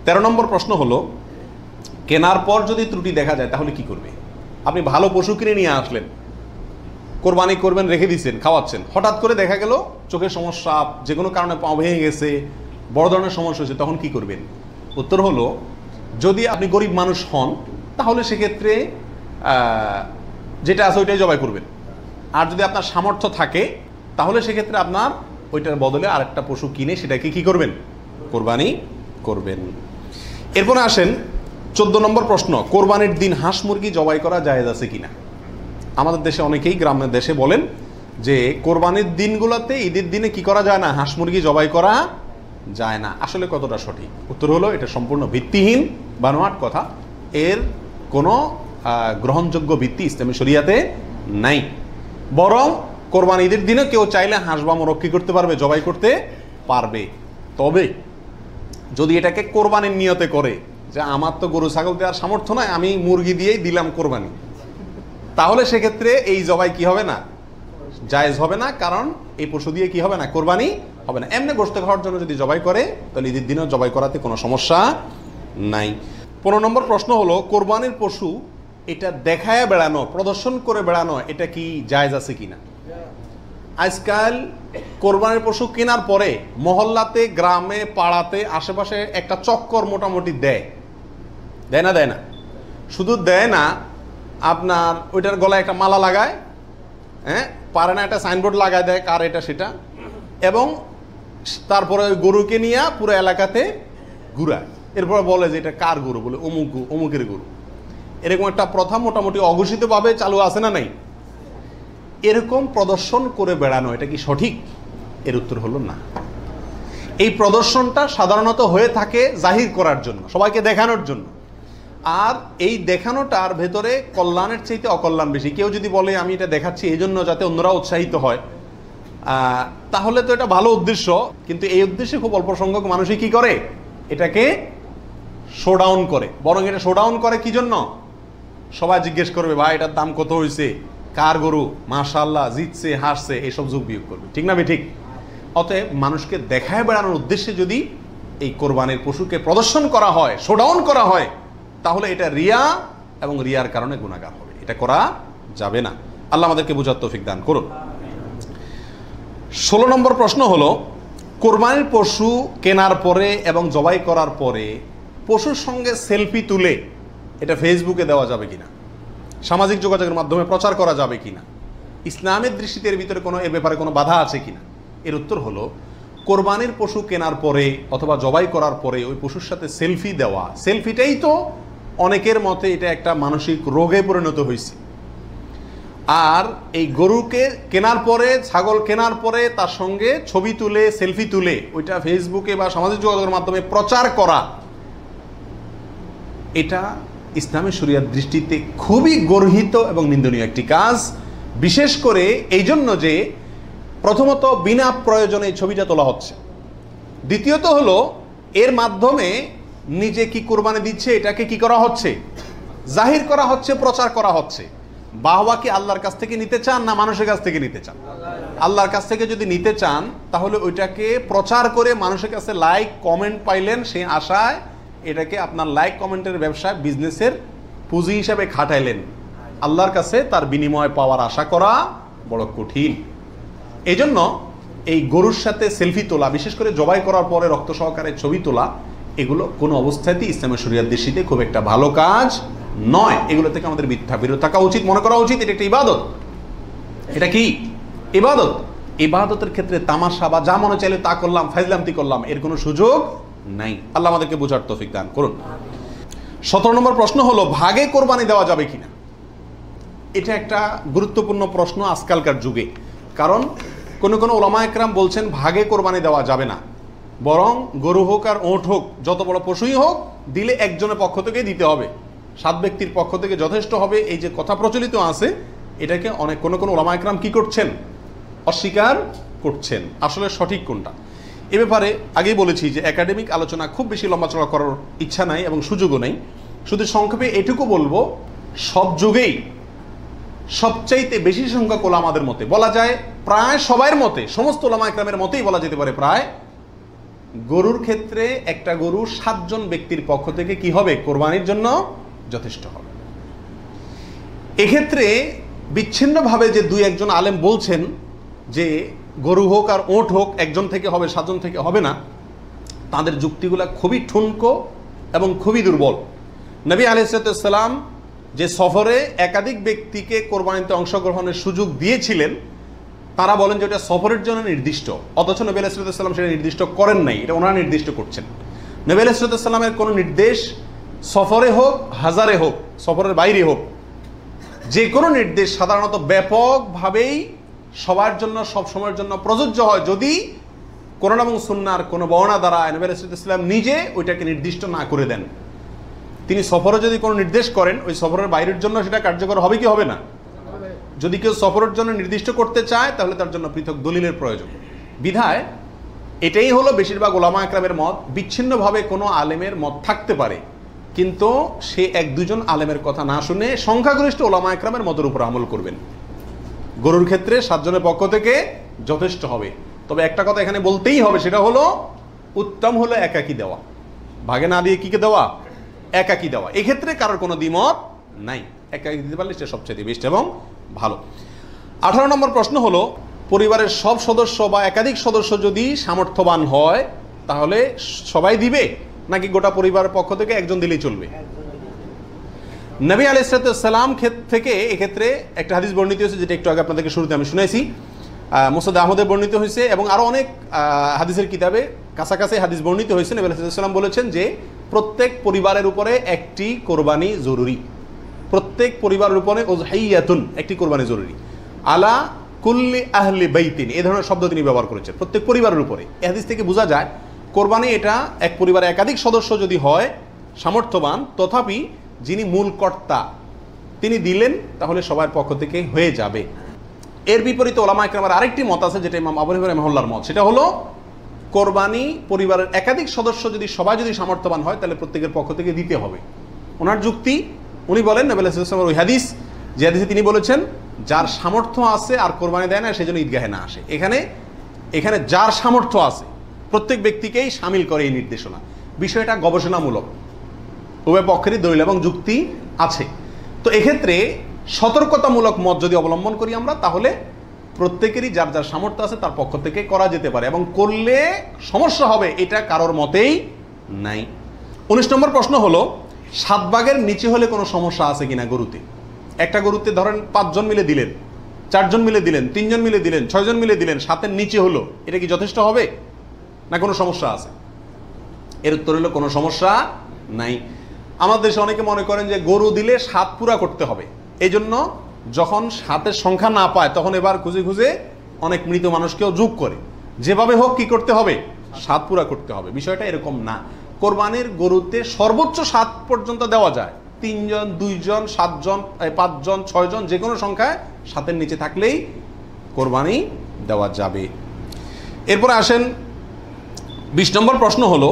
13 নম্বর প্রশ্ন হলো, কেনার পর যদি ত্রুটি দেখা যায় তাহলে কি করবে? আপনি ভালো পশু কিনে নিয়ে আসলেন, কোরবানি করবেন, রেখে দিচ্ছেন, খাওয়াচ্ছেন, হঠাৎ করে দেখা গেল চোখের সমস্যা, যে কোনো কারণে পা ভেঙে গেছে, বড় ধরনের সমস্যা হয়েছে, তখন কি করবেন? উত্তর হলো, যদি আপনি গরিব মানুষ হন তাহলে সেক্ষেত্রে যেটা আছে ওইটাই জবাই করবেন। আর যদি আপনার সামর্থ্য থাকে তাহলে সেক্ষেত্রে আপনার ওইটার বদলে আরেকটা পশু কিনে সেটাকে কি করবেন? কোরবানি করবেন। এরপরে আসেন 14 নম্বর প্রশ্ন, কোরবানির দিন হাঁস মুরগি জবাই করা জায়েজ আছে কিনা? আমাদের দেশে অনেকেই গ্রামের দেশে বলেন যে কোরবানির দিনগুলোতে, ঈদের দিনে কি করা যায় না? হাঁস মুরগি জবাই করা যায় না। আসলে কতটা সঠিক? উত্তর হলো, এটা সম্পূর্ণ ভিত্তিহীন বানোয়াট কথা। এর কোনো গ্রহণযোগ্য ভিত্তি ইসলামী শরিয়াতে নাই। বরং কোরবানি ঈদের দিনে কেউ চাইলে হাঁস বা মোরগ কি করতে পারবে? জবাই করতে পারবে। তবে যদি এটাকে কোরবানির নিয়তে করে যে আমার তো গরু ছাগল দেওয়ার সামর্থ্য নয়, আমি মুরগি দিয়েই দিলাম কোরবানি, তাহলে সেক্ষেত্রে এই জবাই কি হবে না? জায়েজ হবে না। কারণ এই পশু দিয়ে কি হবে না? কোরবানি হবে না। এমনি গোশত খাওয়ার জন্য যদি জবাই করে তাহলে ঈদের দিনেও জবাই করাতে কোনো সমস্যা নাই। 15 নম্বর প্রশ্ন হলো, কোরবানির পশু এটা দেখায় বেড়ানো, প্রদর্শন করে বেড়ানো, এটা কি জায়েজ আছে কিনা? আজকাল কোরবানির পশু কেনার পরে মহল্লাতে, গ্রামে, পাড়াতে, আশেপাশে একটা চক্কর মোটামুটি দেয় না? দেয় না? শুধু দেয় না, আপনার ওইটার গলায় একটা মালা লাগায়, হ্যাঁ, পারে না একটা সাইনবোর্ড লাগায় দেয় কার এটা সেটা, এবং তারপরে ওই গরুকে নিয়ে পুরো এলাকাতে ঘুরায়। এরপর বলে যে এটা কার গরু, বলে অমুকের গরু। এরকম একটা প্রথা মোটামুটি অঘোষিতভাবে চালু আছে না নাই? এরকম প্রদর্শন করে বেড়ানো এটা কি সঠিক? এর উত্তর হলো না। এই প্রদর্শনটা সাধারণত হয়ে থাকে জাহির করার জন্য, সবাইকে দেখানোর জন্য। আর এই দেখানোটার ভেতরে কল্যাণের চাইতে অকল্যাণ বেশি। কেউ যদি বলে আমি এটা দেখাচ্ছি এই জন্য যাতে অন্যরা উৎসাহিত হয়, তাহলে তো এটা ভালো উদ্দেশ্য, কিন্তু এই উদ্দেশ্যে খুব অল্প সংখ্যক মানুষই কি করে? এটাকে শোডাউন করে। বরং এটা শোডাউন করে কি জন্য? সবাই জিজ্ঞেস করবে, ভাই এটার দাম কত হয়েছে, কার গরু, মাশাআল্লাহ, জিতছে, হাসছে, এইসব যোগ বিয়োগ করবে। ঠিক না ঠিক? অতএব মানুষকে দেখায় বেড়ানোর উদ্দেশ্যে যদি এই কোরবানির পশুকে প্রদর্শন করা হয়, শোডাউন করা হয়, তাহলে এটা রিয়া, এবং রিয়ার কারণে গুনাহগার হবে। এটা করা যাবে না। আল্লাহ আমাদেরকে বুঝার তৌফিক দান করুন। 16 নম্বর প্রশ্ন হলো, কোরবানির পশু কেনার পরে এবং জবাই করার পরে পশুর সঙ্গে সেলফি তুলে এটা ফেসবুকে দেওয়া যাবে কিনা, সামাজিক যোগাযোগের মাধ্যমে প্রচার করা যাবে কিনা, ইসলামের দৃষ্টিতে এর ভিতরে কোনো, এর ব্যাপারে কোনো বাধা আছে কিনা? এর উত্তর হলো, কোরবানির পশু কেনার পরে অথবা জবাই করার পরে ওই পশুর সাথে সেলফি দেওয়া, সেলফিটাই তো অনেকের মতে এটা একটা মানসিক রোগে পরিণত হয়েছে। আর এই গরুকে কেনার পরে, ছাগল কেনার পরে তার সঙ্গে ছবি তুলে, সেলফি তুলে ওইটা ফেসবুকে বা সামাজিক যোগাযোগের মাধ্যমে প্রচার করা, এটা ইসলামী শরিয়ার দৃষ্টিতে খুবই গর্হিত এবং নিন্দনীয় একটি কাজ। বিশেষ করে এই জন্য যে প্রথমত বিনা প্রয়োজনে ছবিটা তোলা হচ্ছে, দ্বিতীয়ত হলো এর মাধ্যমে নিজে কি কোরবানি দিচ্ছে এটাকে কি করা হচ্ছে? জাহির করা হচ্ছে, প্রচার করা হচ্ছে। বাহবা কি আল্লাহর কাছ থেকে নিতে চান না মানুষের কাছ থেকে নিতে চান? আল্লাহর কাছ থেকে যদি নিতে চান তাহলে ওইটাকে প্রচার করে মানুষের কাছে লাইক কমেন্ট পাইলেন, সেই আশায় এটাকে আপনার লাইক কমেন্টের ব্যবসায়, বিজনেসের পুঁজি হিসাবে খাটাইলেন। আল্লাহর কাছে তার বিনিময় পাওয়ার আশা করা বড় কঠিন। এই জন্য এই গরুর সাথে সেলফি তোলা, বিশেষ করে জবাই করার পরে রক্ত সহকারে ছবি তোলা, এগুলো কোনো অবস্থাতেই ইসলামের শরিয়ার দৃষ্টিতে খুব একটা ভালো কাজ নয়। এগুলো থেকে আমাদের বিরত থাকা উচিত, মনে করা উচিত এটা একটা ইবাদত। এটা কি ইবাদত? ইবাদতের ক্ষেত্রে তামাশা বা যা মনে চাইলে তা করলাম, ফাইজলামতি করলাম, এর কোনো সুযোগ নাই। আল্লাহ আমাদেরকে বোঝার তৌফিক দান করুন। 17 নম্বর প্রশ্ন হলো, ভাগে কোরবানি দেওয়া যাবে কিনা? এটা একটা গুরুত্বপূর্ণ প্রশ্ন আজকালকার যুগে। কারণ কোনো কোনো ওলামা একরাম বলছেন ভাগে কোরবানি দেওয়া যাবে না, বরং গরু হোক আর ওঁট হোক, যত বড় পশুই হোক, দিলে একজনের পক্ষ থেকে দিতে হবে, 7 ব্যক্তির পক্ষ থেকে যথেষ্ট হবে। এই যে কথা প্রচলিত আছে, এটাকে অনেক কোনো কোনো ওলামা একরাম কি করছেন? অস্বীকার করছেন, আসলে সঠিক কোনটা। এ ব্যাপারে আগেই বলেছি যে একাডেমিক আলোচনা খুব বেশি লম্বাচড়া করার ইচ্ছা নাই এবং সুযোগও নেই। শুধু সংক্ষেপে এটুকু বলবো, সব যুগেই সবচাইতে বেশি সংখ্যক ওলামাদের মতে, বলা যায় প্রায় সবার মতে, সমস্ত ওলামা একরামের মতেই বলা যেতে পারে প্রায়, গরুর ক্ষেত্রে একটা গরু 7 জন ব্যক্তির পক্ষ থেকে কি হবে, কোরবানির জন্য যথেষ্ট হবে। এক্ষেত্রে বিচ্ছিন্নভাবে যে 2-1 আলেম বলছেন যে গরু হোক আর ওট হোক একজন থেকে হবে, 7 জন থেকে হবে না, তাদের যুক্তিগুলা খুবই ঠুনকো এবং খুবই দুর্বল। নবী আলাইহিস সালাম যে সফরে একাধিক ব্যক্তিকে কোরবানিতে অংশগ্রহণের সুযোগ দিয়েছিলেন, তারা বলেন যে এটা সফরের জন্য নির্দিষ্ট, অথচ নবী আলাইহিস সালাম সেটা নির্দিষ্ট করেন নাই, এটা ওনারা নির্দিষ্ট করছেন। নবী আলাইহিস সালামের কোনো নির্দেশ সফরে হোক, হাজারে হোক, সফরের বাইরে হোক, যে কোনো নির্দেশ সাধারণত ব্যাপকভাবেই সবার জন্য সব সময়ের জন্য প্রযোজ্য হয় যদি কোরআন এবং সুন্নাহর কোনো বর্ণনা দ্বারা নবী আলাইহিস সালাম নিজে ওইটাকে নির্দিষ্ট না করে দেন। তিনি সফরে যদি কোনো নির্দেশ করেন, ওই সফরের বাইরের জন্য সেটা কার্যকর হবে কি হবে না? যদি কেউ সফরের জন্য নির্দিষ্ট করতে চায় তাহলে তার জন্য পৃথক দলিলের প্রয়োজন। বিধায় এটাই হলো বেশিরভাগ ওলামা একরামের মত। বিচ্ছিন্নভাবে কোনো আলেমের মত থাকতে পারে, কিন্তু সে 1-2 আলেমের কথা না শুনে সংখ্যাগরিষ্ঠ ওলামা একরামের মতের উপর আমল করবেন। গরুর ক্ষেত্রে 7 জনের পক্ষ থেকে যথেষ্ট হবে। তবে একটা কথা এখানে বলতেই হবে, সেটা হলো উত্তম হলো একাকি দেওয়া, ভাগে না দিয়ে কিকে দেওয়া, একাকি দেওয়া। এক্ষেত্রে কারোর কোনো দ্বিমত নাই, একাকি দিতে পারলে সেটা সবচেয়ে বেস্ট এবং ভালো। 18 নম্বর প্রশ্ন হলো, পরিবারের সব সদস্য বা একাধিক সদস্য যদি সামর্থ্যবান হয় তাহলে সবাই দিবে, নাকি গোটা পরিবারের পক্ষ থেকে একজন দিলেই চলবে? নবী আলাইহিস সালাম থেকে এক্ষেত্রে একটা হাদিস বর্ণিত হয়েছে, যেটা একটু আগে আপনাদেরকে শুরুতে আমি শুনেছি, মুসনাদ আহমদে বর্ণিত হয়েছে এবং আরও অনেক হাদিসের কিতাবে কাছাকাছি হাদিস বর্ণিত হয়েছে। নবী আলাইহিস সালাম বলেছেন যে প্রত্যেক পরিবারের উপরে একটি কোরবানি জরুরি, প্রত্যেক পরিবারের উপরে উযহিয়াতুন, একটি কোরবানি জরুরি, আলা কুল্লি আহলি বাইতিন, এই ধরনের শব্দ তিনি ব্যবহার করেছেন, প্রত্যেক পরিবারের উপরে। এই হাদিস থেকে বোঝা যায় কোরবানি এটা এক পরিবারে একাধিক সদস্য যদি হয় সামর্থ্যবান, তথাপি যিনি মূল কর্তা তিনি দিলেন তাহলে সবার পক্ষ থেকে হয়ে যাবে। এর বিপরীতে ওলামা ইকরামের আরেকটি মত আছে, যেটা ইমাম আবু হানিফা রাহিমাহুল্লাহর মত, সেটা হলো কোরবানি পরিবারের একাধিক সদস্য যদি সবাই যদি সামর্থ্যবান হয় তাহলে প্রত্যেকের পক্ষ থেকে দিতে হবে। ওনার যুক্তি, উনি বলেন নবী আলাইহিস সালামের ওই হাদিস, যে হাদিসে তিনি বলেছেন যার সামর্থ্য আছে আর কোরবানি দেয় না সেজন্য ঈদগাহে না আসে। এখানে যার সামর্থ্য আছে প্রত্যেক ব্যক্তিকেই শামিল করে এই নির্দেশনা। বিষয়টা গবেষণামূলক, উভয় পক্ষেরই দলিল এবং যুক্তি আছে। তো এক্ষেত্রে সতর্কতামূলক মত যদি অবলম্বন করি আমরা, তাহলে প্রত্যেকেরই যার যার সামর্থ্য আছে তার পক্ষ থেকে করা যেতে পারে, এবং করলে সমস্যা হবে এটা কারোর মতেই নাই। 19 নম্বর প্রশ্ন হলো, 7 ভাগের নিচে হলে কোনো সমস্যা আছে কিনা গরুতে? একটা গরুতে ধরেন 5 জন মিলে দিলেন, 4 জন মিলে দিলেন, 3 জন মিলে দিলেন, 6 জন মিলে দিলেন, 7-এর নিচে হলো, এটা কি যথেষ্ট হবে না কোনো সমস্যা আছে? এর উত্তর হলো কোনো সমস্যা নাই। আমাদের দেশে অনেকে মনে করেন যে গরু দিলে 7 পুরা করতে হবে, এই জন্য যখন 7-এর সংখ্যা না পায় তখন এবার খুঁজে খুঁজে অনেক মৃত মানুষকেও যোগ করে, যেভাবে হোক কি করতে হবে, 7 পুরা করতে হবে। বিষয়টা এরকম না। কোরবানির গরুতে সর্বোচ্চ 7 পর্যন্ত দেওয়া যায়, 3 জন, 2 জন, 7 জন, 5 জন, 6 জন, যে কোনো সংখ্যায় 7-এর নিচে থাকলেই কোরবানি দেওয়া যাবে। এরপরে আসেন 20 নম্বর প্রশ্ন হলো,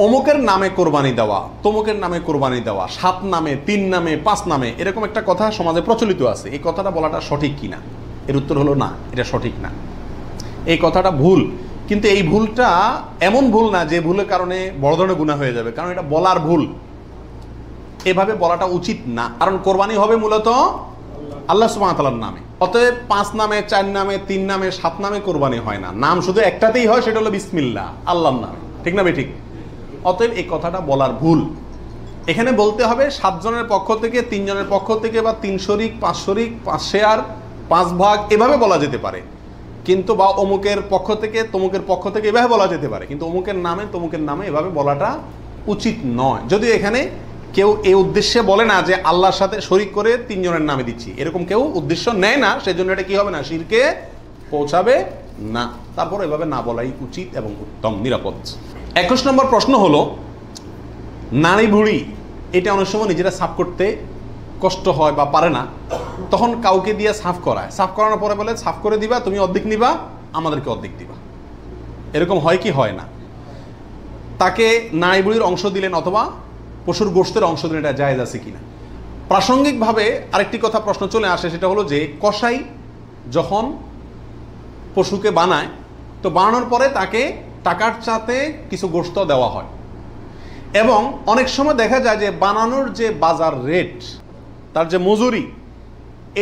অমুকের নামে কোরবানি দেওয়া, তমুকের নামে কোরবানি দেওয়া, 7 নামে, 3 নামে, 5 নামে, এরকম একটা কথা সমাজে প্রচলিত আছে। এই কথাটা বলাটা সঠিক কিনা? এর উত্তর হলো না, এটা সঠিক না, এই কথাটা ভুল। কিন্তু এই ভুলটা এমন ভুল না যে ভুলের কারণে বড় ধরনের গুনাহ হয়ে যাবে, কারণ এটা বলার ভুল, এভাবে বলাটা উচিত না। কারণ কোরবানি হবে মূলত আল্লাহ সুবহানাহু ওয়া তাআলার নামে, অতএব 5 নামে, 4 নামে, 3 নামে, 7 নামে কোরবানি হয় না। নাম শুধু একটাতেই হয়, সেটা হলো বিসমিল্লাহ, আল্লাহর নামে, ঠিক না ঠিক? অতএব এই কথাটা বলার ভুল। এখানে বলতে হবে 7 জনের পক্ষ থেকে, 3 জনের পক্ষ থেকে, বা 3 শরিক, 5 শরিক, 5 শেয়ার, 5 ভাগ, এভাবে বলা যেতে পারে। কিন্তু বা অমুকের পক্ষ থেকে, তমুকের পক্ষ থেকে, এভাবে বলা যেতে পারে, কিন্তু অমুকের নামে, তমুকের নামে এভাবে বলাটা উচিত নয়। যদিও এখানে কেউ এই উদ্দেশ্যে বলে না যে আল্লাহর সাথে শরিক করে 3 জনের নামে দিচ্ছি, এরকম কেউ উদ্দেশ্য নেয় না, সেজন্য এটা কি হবে না, শিরকে পৌঁছাবে না। তারপর এভাবে না বলাই উচিত এবং উত্তম, নিরাপদ। 21 নম্বর প্রশ্ন হলো, নারী বুড়ি এটা অনেক সময় নিজেরা সাফ করতে কষ্ট হয় বা পারে না, তখন কাউকে দিয়ে সাফ করায়, সাফ করানোর পরে বলে সাফ করে দিবা, তুমি অর্ধেক নিবা, আমাদেরকে অর্ধেক দিবা। এরকম হয় কি হয় না? তাকে নাড়ি বুড়ির অংশ দিলেন অথবা পশুর গোশতের অংশ দিলেন, এটা জায়েজ আছে কিনা। প্রাসঙ্গিকভাবে আরেকটি কথা প্রশ্ন চলে আসে, সেটা হলো যে কসাই যখন পশুকে বানায়, তো বানানোর পরে তাকে টাকার চাতে কিছু গোশত দেওয়া হয়, এবং অনেক সময় দেখা যায় যে বানানোর যে বাজার রেট, তার যে মজুরি,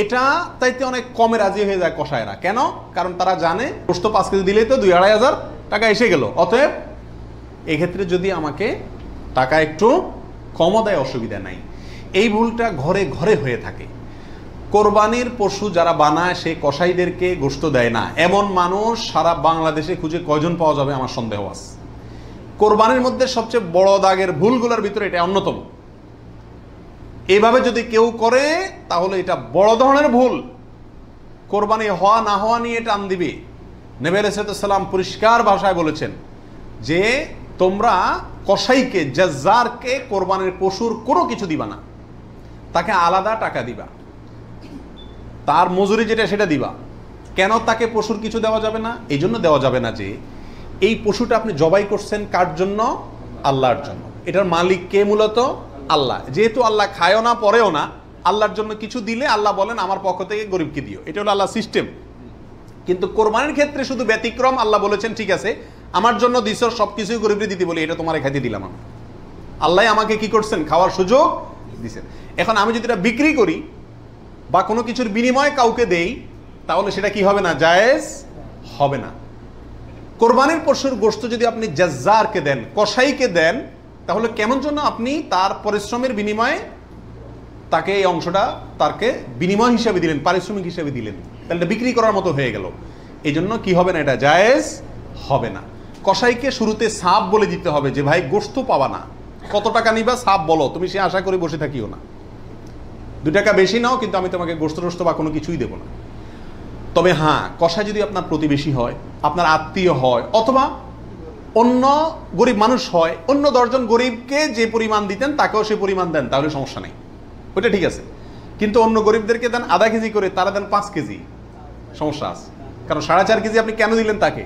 এটা তাইতে অনেক কমে রাজি হয়ে যায় কসাইরা। কেন? কারণ তারা জানে গোশত 5 কেজি দিলেই তো 2-2.5 টাকা এসে গেল, অতএব এক্ষেত্রে যদি আমাকে টাকা একটু কমও দেয় অসুবিধা নাই। এই ভুলটা ঘরে ঘরে হয়ে থাকে। কোরবানির পশু যারা বানায় সে কসাইদেরকে গোশত দেয় না, এমন মানুষ সারা বাংলাদেশে খুঁজে কয়জন পাওয়া যাবে আমার সন্দেহ আছে। কোরবানির মধ্যে সবচেয়ে বড় দাগের ভুলগুলোর ভিতরে এটা অন্যতম। এইভাবে যদি কেউ করে তাহলে এটা বড় ধরনের ভুল। কোরবানি হওয়া না হওয়া নিয়ে টান দিবে। নবী আলাইহিস সালাম পরিষ্কার ভাষায় বলেছেন যে তোমরা কসাইকে, জাজ্জারকে কোরবানির পশুর কোনো কিছু দিবা না, তাকে আলাদা টাকা দিবা, তার মজুরি যেটা সেটা দিবা। কেন তাকে পশুর কিছু দেওয়া যাবে না? এই জন্য দেওয়া যাবে না যে এই পশুটা আপনি জবাই করছেন কার জন্য? আল্লাহর জন্য। এটার মালিক কে? মূলত আল্লাহ। যেহেতু আল্লাহ খায়ও না পরেও না, আল্লাহর জন্য কিছু দিলে আল্লাহ বলেন আমার পক্ষ থেকে গরিবকে দিও। এটা হলো আল্লাহ সিস্টেম। কিন্তু কোরবানির ক্ষেত্রে শুধু ব্যতিক্রম, আল্লাহ বলেছেন ঠিক আছে আমার জন্য দিছ, সবকিছুই গরিবকে দিতে বলি, এটা তোমার খাইতে দিলাম আমি। আল্লাহ আমাকে কি করছেন? খাওয়ার সুযোগ দিছেন। এখন আমি যদি এটা বিক্রি করি বা কোনো কিছুর বিনিময়ে কাউকে দেই, তাহলে সেটা কি হবে না? জায়েজ হবে না। কোরবানির পশুর গোশত যদি আপনি জাজ্জারকে দেন, কসাইকে দেন, তাহলে কেমন জন্য আপনি তার পরিশ্রমের বিনিময়ে তাকে এই অংশটা তাকে বিনিময় হিসাবে দিলেন, পারিশ্রমিক হিসাবে দিলেন, তাহলে এটা বিক্রি করার মতো হয়ে গেল। এই জন্য কি হবে না? এটা জায়েজ হবে না। কসাইকে শুরুতে সাপ বলে দিতে হবে যে ভাই গোশত পাবা না, কত টাকা নিবা সাপ বলো, তুমি সে আশা করে বসে থাকিও না, 2 টাকা বেশি নাও, কিন্তু আমি তোমাকে গোশত টোস্ত বা কোনো কিছুই দেবো না। তবে হ্যাঁ, কসাই যদি আপনার প্রতিবেশী হয়, আপনার আত্মীয় হয়, অথবা অন্য গরিব মানুষ হয়, অন্য 10 জন গরিবকে যে পরিমাণ দিতেন তাকেও সে পরিমাণ দেন, তাহলে সমস্যা নেই, ওইটা ঠিক আছে। কিন্তু অন্য গরিবদেরকে দেন আধা কেজি করে, তারা দেন 5 কেজি, সমস্যা আছে। কারণ 4.5 কেজি আপনি কেন দিলেন? তাকে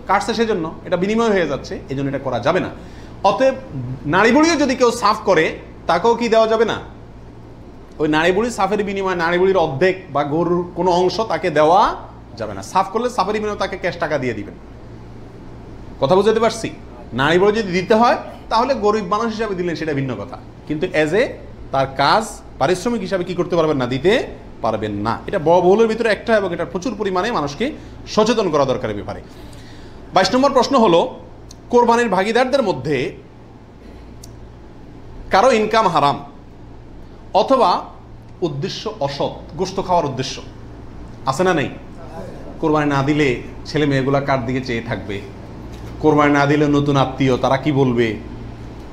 কাটছে সেজন্য, এটা বিনিময় হয়ে যাচ্ছে, এই জন্য এটা করা যাবে না। অতএব নাড়ি বুড়িও যদি কেউ সাফ করে, তাকেও কি দেওয়া যাবে না? ওই নাড়ি বুড়ি সাফের বিনিময়ে নাড়ি বুড়ির অর্ধেক বা গরুর কোনো অংশ তাকে দেওয়া যাবে না। সাফ করলে সাফের বিনিময়ে তাকে ক্যাশ টাকা দিয়ে দিবেন। কথা বুঝতে পারছি? নাড়ি বুড়ি যদি দিতে হয় তাহলে গরিব মানুষ হিসাবে দিলেন, সেটা ভিন্ন কথা, কিন্তু এজ এ তার কাজ পারিশ্রমিক হিসাবে কি করতে পারবেন না? দিতে পারবেন না। এটা বড় বহুলের ভিতরে একটা, এবং এটা প্রচুর পরিমাণে মানুষকে সচেতন করা দরকার এই ব্যাপারে। 22 নম্বর প্রশ্ন হলো, কোরবানির ভাগিদারদের মধ্যে কারো ইনকাম হারাম অথবা উদ্দেশ্য অসৎ, গোশত খাওয়ার উদ্দেশ্য আছে না নেই? কোরবানি না দিলে ছেলে মেয়েগুলা কার দিকে চেয়ে থাকবে, কোরবানি না দিলে নতুন আত্মীয় তারা কি বলবে,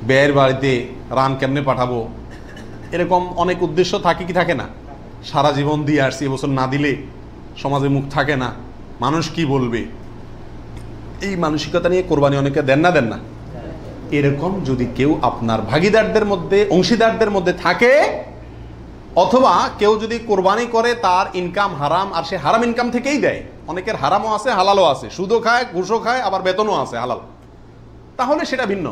ব্যয়ের বাড়িতে রান কেমনে পাঠাবো, এরকম অনেক উদ্দেশ্য থাকে কি থাকে না? সারা জীবন দিয়ে আসছি, এবছর না দিলে সমাজে মুখ থাকে না, মানুষ কি বলবে, এই মানসিকতা নিয়ে কোরবানি অনেকে দেন না। এরকম যদি কেউ আপনার ভাগিদারদের মধ্যে, অংশীদারদের মধ্যে থাকে, অথবা কেউ যদি কোরবানি করে তার ইনকাম হারাম, আর সে হারাম ইনকাম থেকেই দেয়, অনেকের হারামও আছে হালালও আছে, সুদও খায় ঘুষও খায়, আবার বেতনও আছে হালাল, তাহলে সেটা ভিন্ন।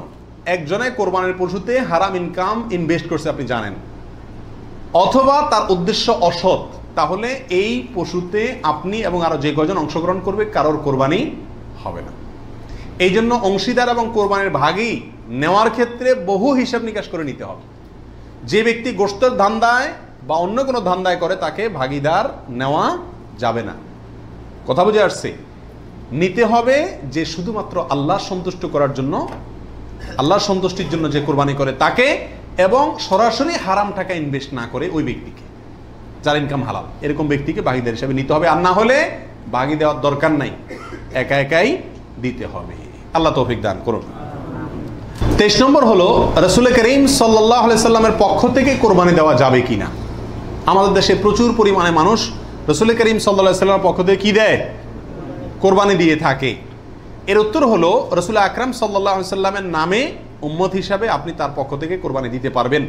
একজনে কোরবানির পশুতে হারাম ইনকাম ইনভেস্ট করছে আপনি জানেন, অথবা তার উদ্দেশ্য অসৎ, তাহলে এই পশুতে আপনি এবং আরো যে কয়জন অংশগ্রহণ করবে কারোর কোরবানি হবে না। এই জন্য অংশীদার এবং কোরবানির ভাগই নেওয়ার ক্ষেত্রে বহু হিসাব নিকাশ করে নিতে হবে। যে ব্যক্তি গোশতের ধান্দায় বা অন্য কোনো ধান্দায় করে তাকে ভাগিদার নেওয়া যাবে না। কথা বুঝে আসছে? নিতে হবে যে শুধুমাত্র আল্লাহ সন্তুষ্ট করার জন্য, আল্লাহর সন্তুষ্টির জন্য যে কোরবানি করে তাকে, এবং সরাসরি হারাম টাকা ইনভেস্ট না করে ওই ব্যক্তিকে, যার ইনকাম হালাল, এরকম ব্যক্তিকে ভাগিদার হিসেবে নিতে হবে। আর না হলে ভাগি দেওয়ার দরকার নাই, একা একাই দিতে হবে। আল্লাহ তৌফিক দান করুন। 23 নম্বর হলো, রাসূল করিম সাল্লাল্লাহু আলাইহি সাল্লামের পক্ষ থেকে কোরবানি দেওয়া যাবে কিনা। আমাদের দেশে প্রচুর পরিমাণে মানুষ রাসূল করিম সাল্লাল্লাহু আলাইহি সাল্লামের পক্ষ থেকে কি দেয়? কোরবানি দিয়ে থাকে। এর উত্তর হলো, রাসূল আকরাম সাল্লাল্লাহু আলাইহি সাল্লামের নামে উম্মত হিসাবে আপনি তার পক্ষ থেকে কোরবানি দিতে পারবেন।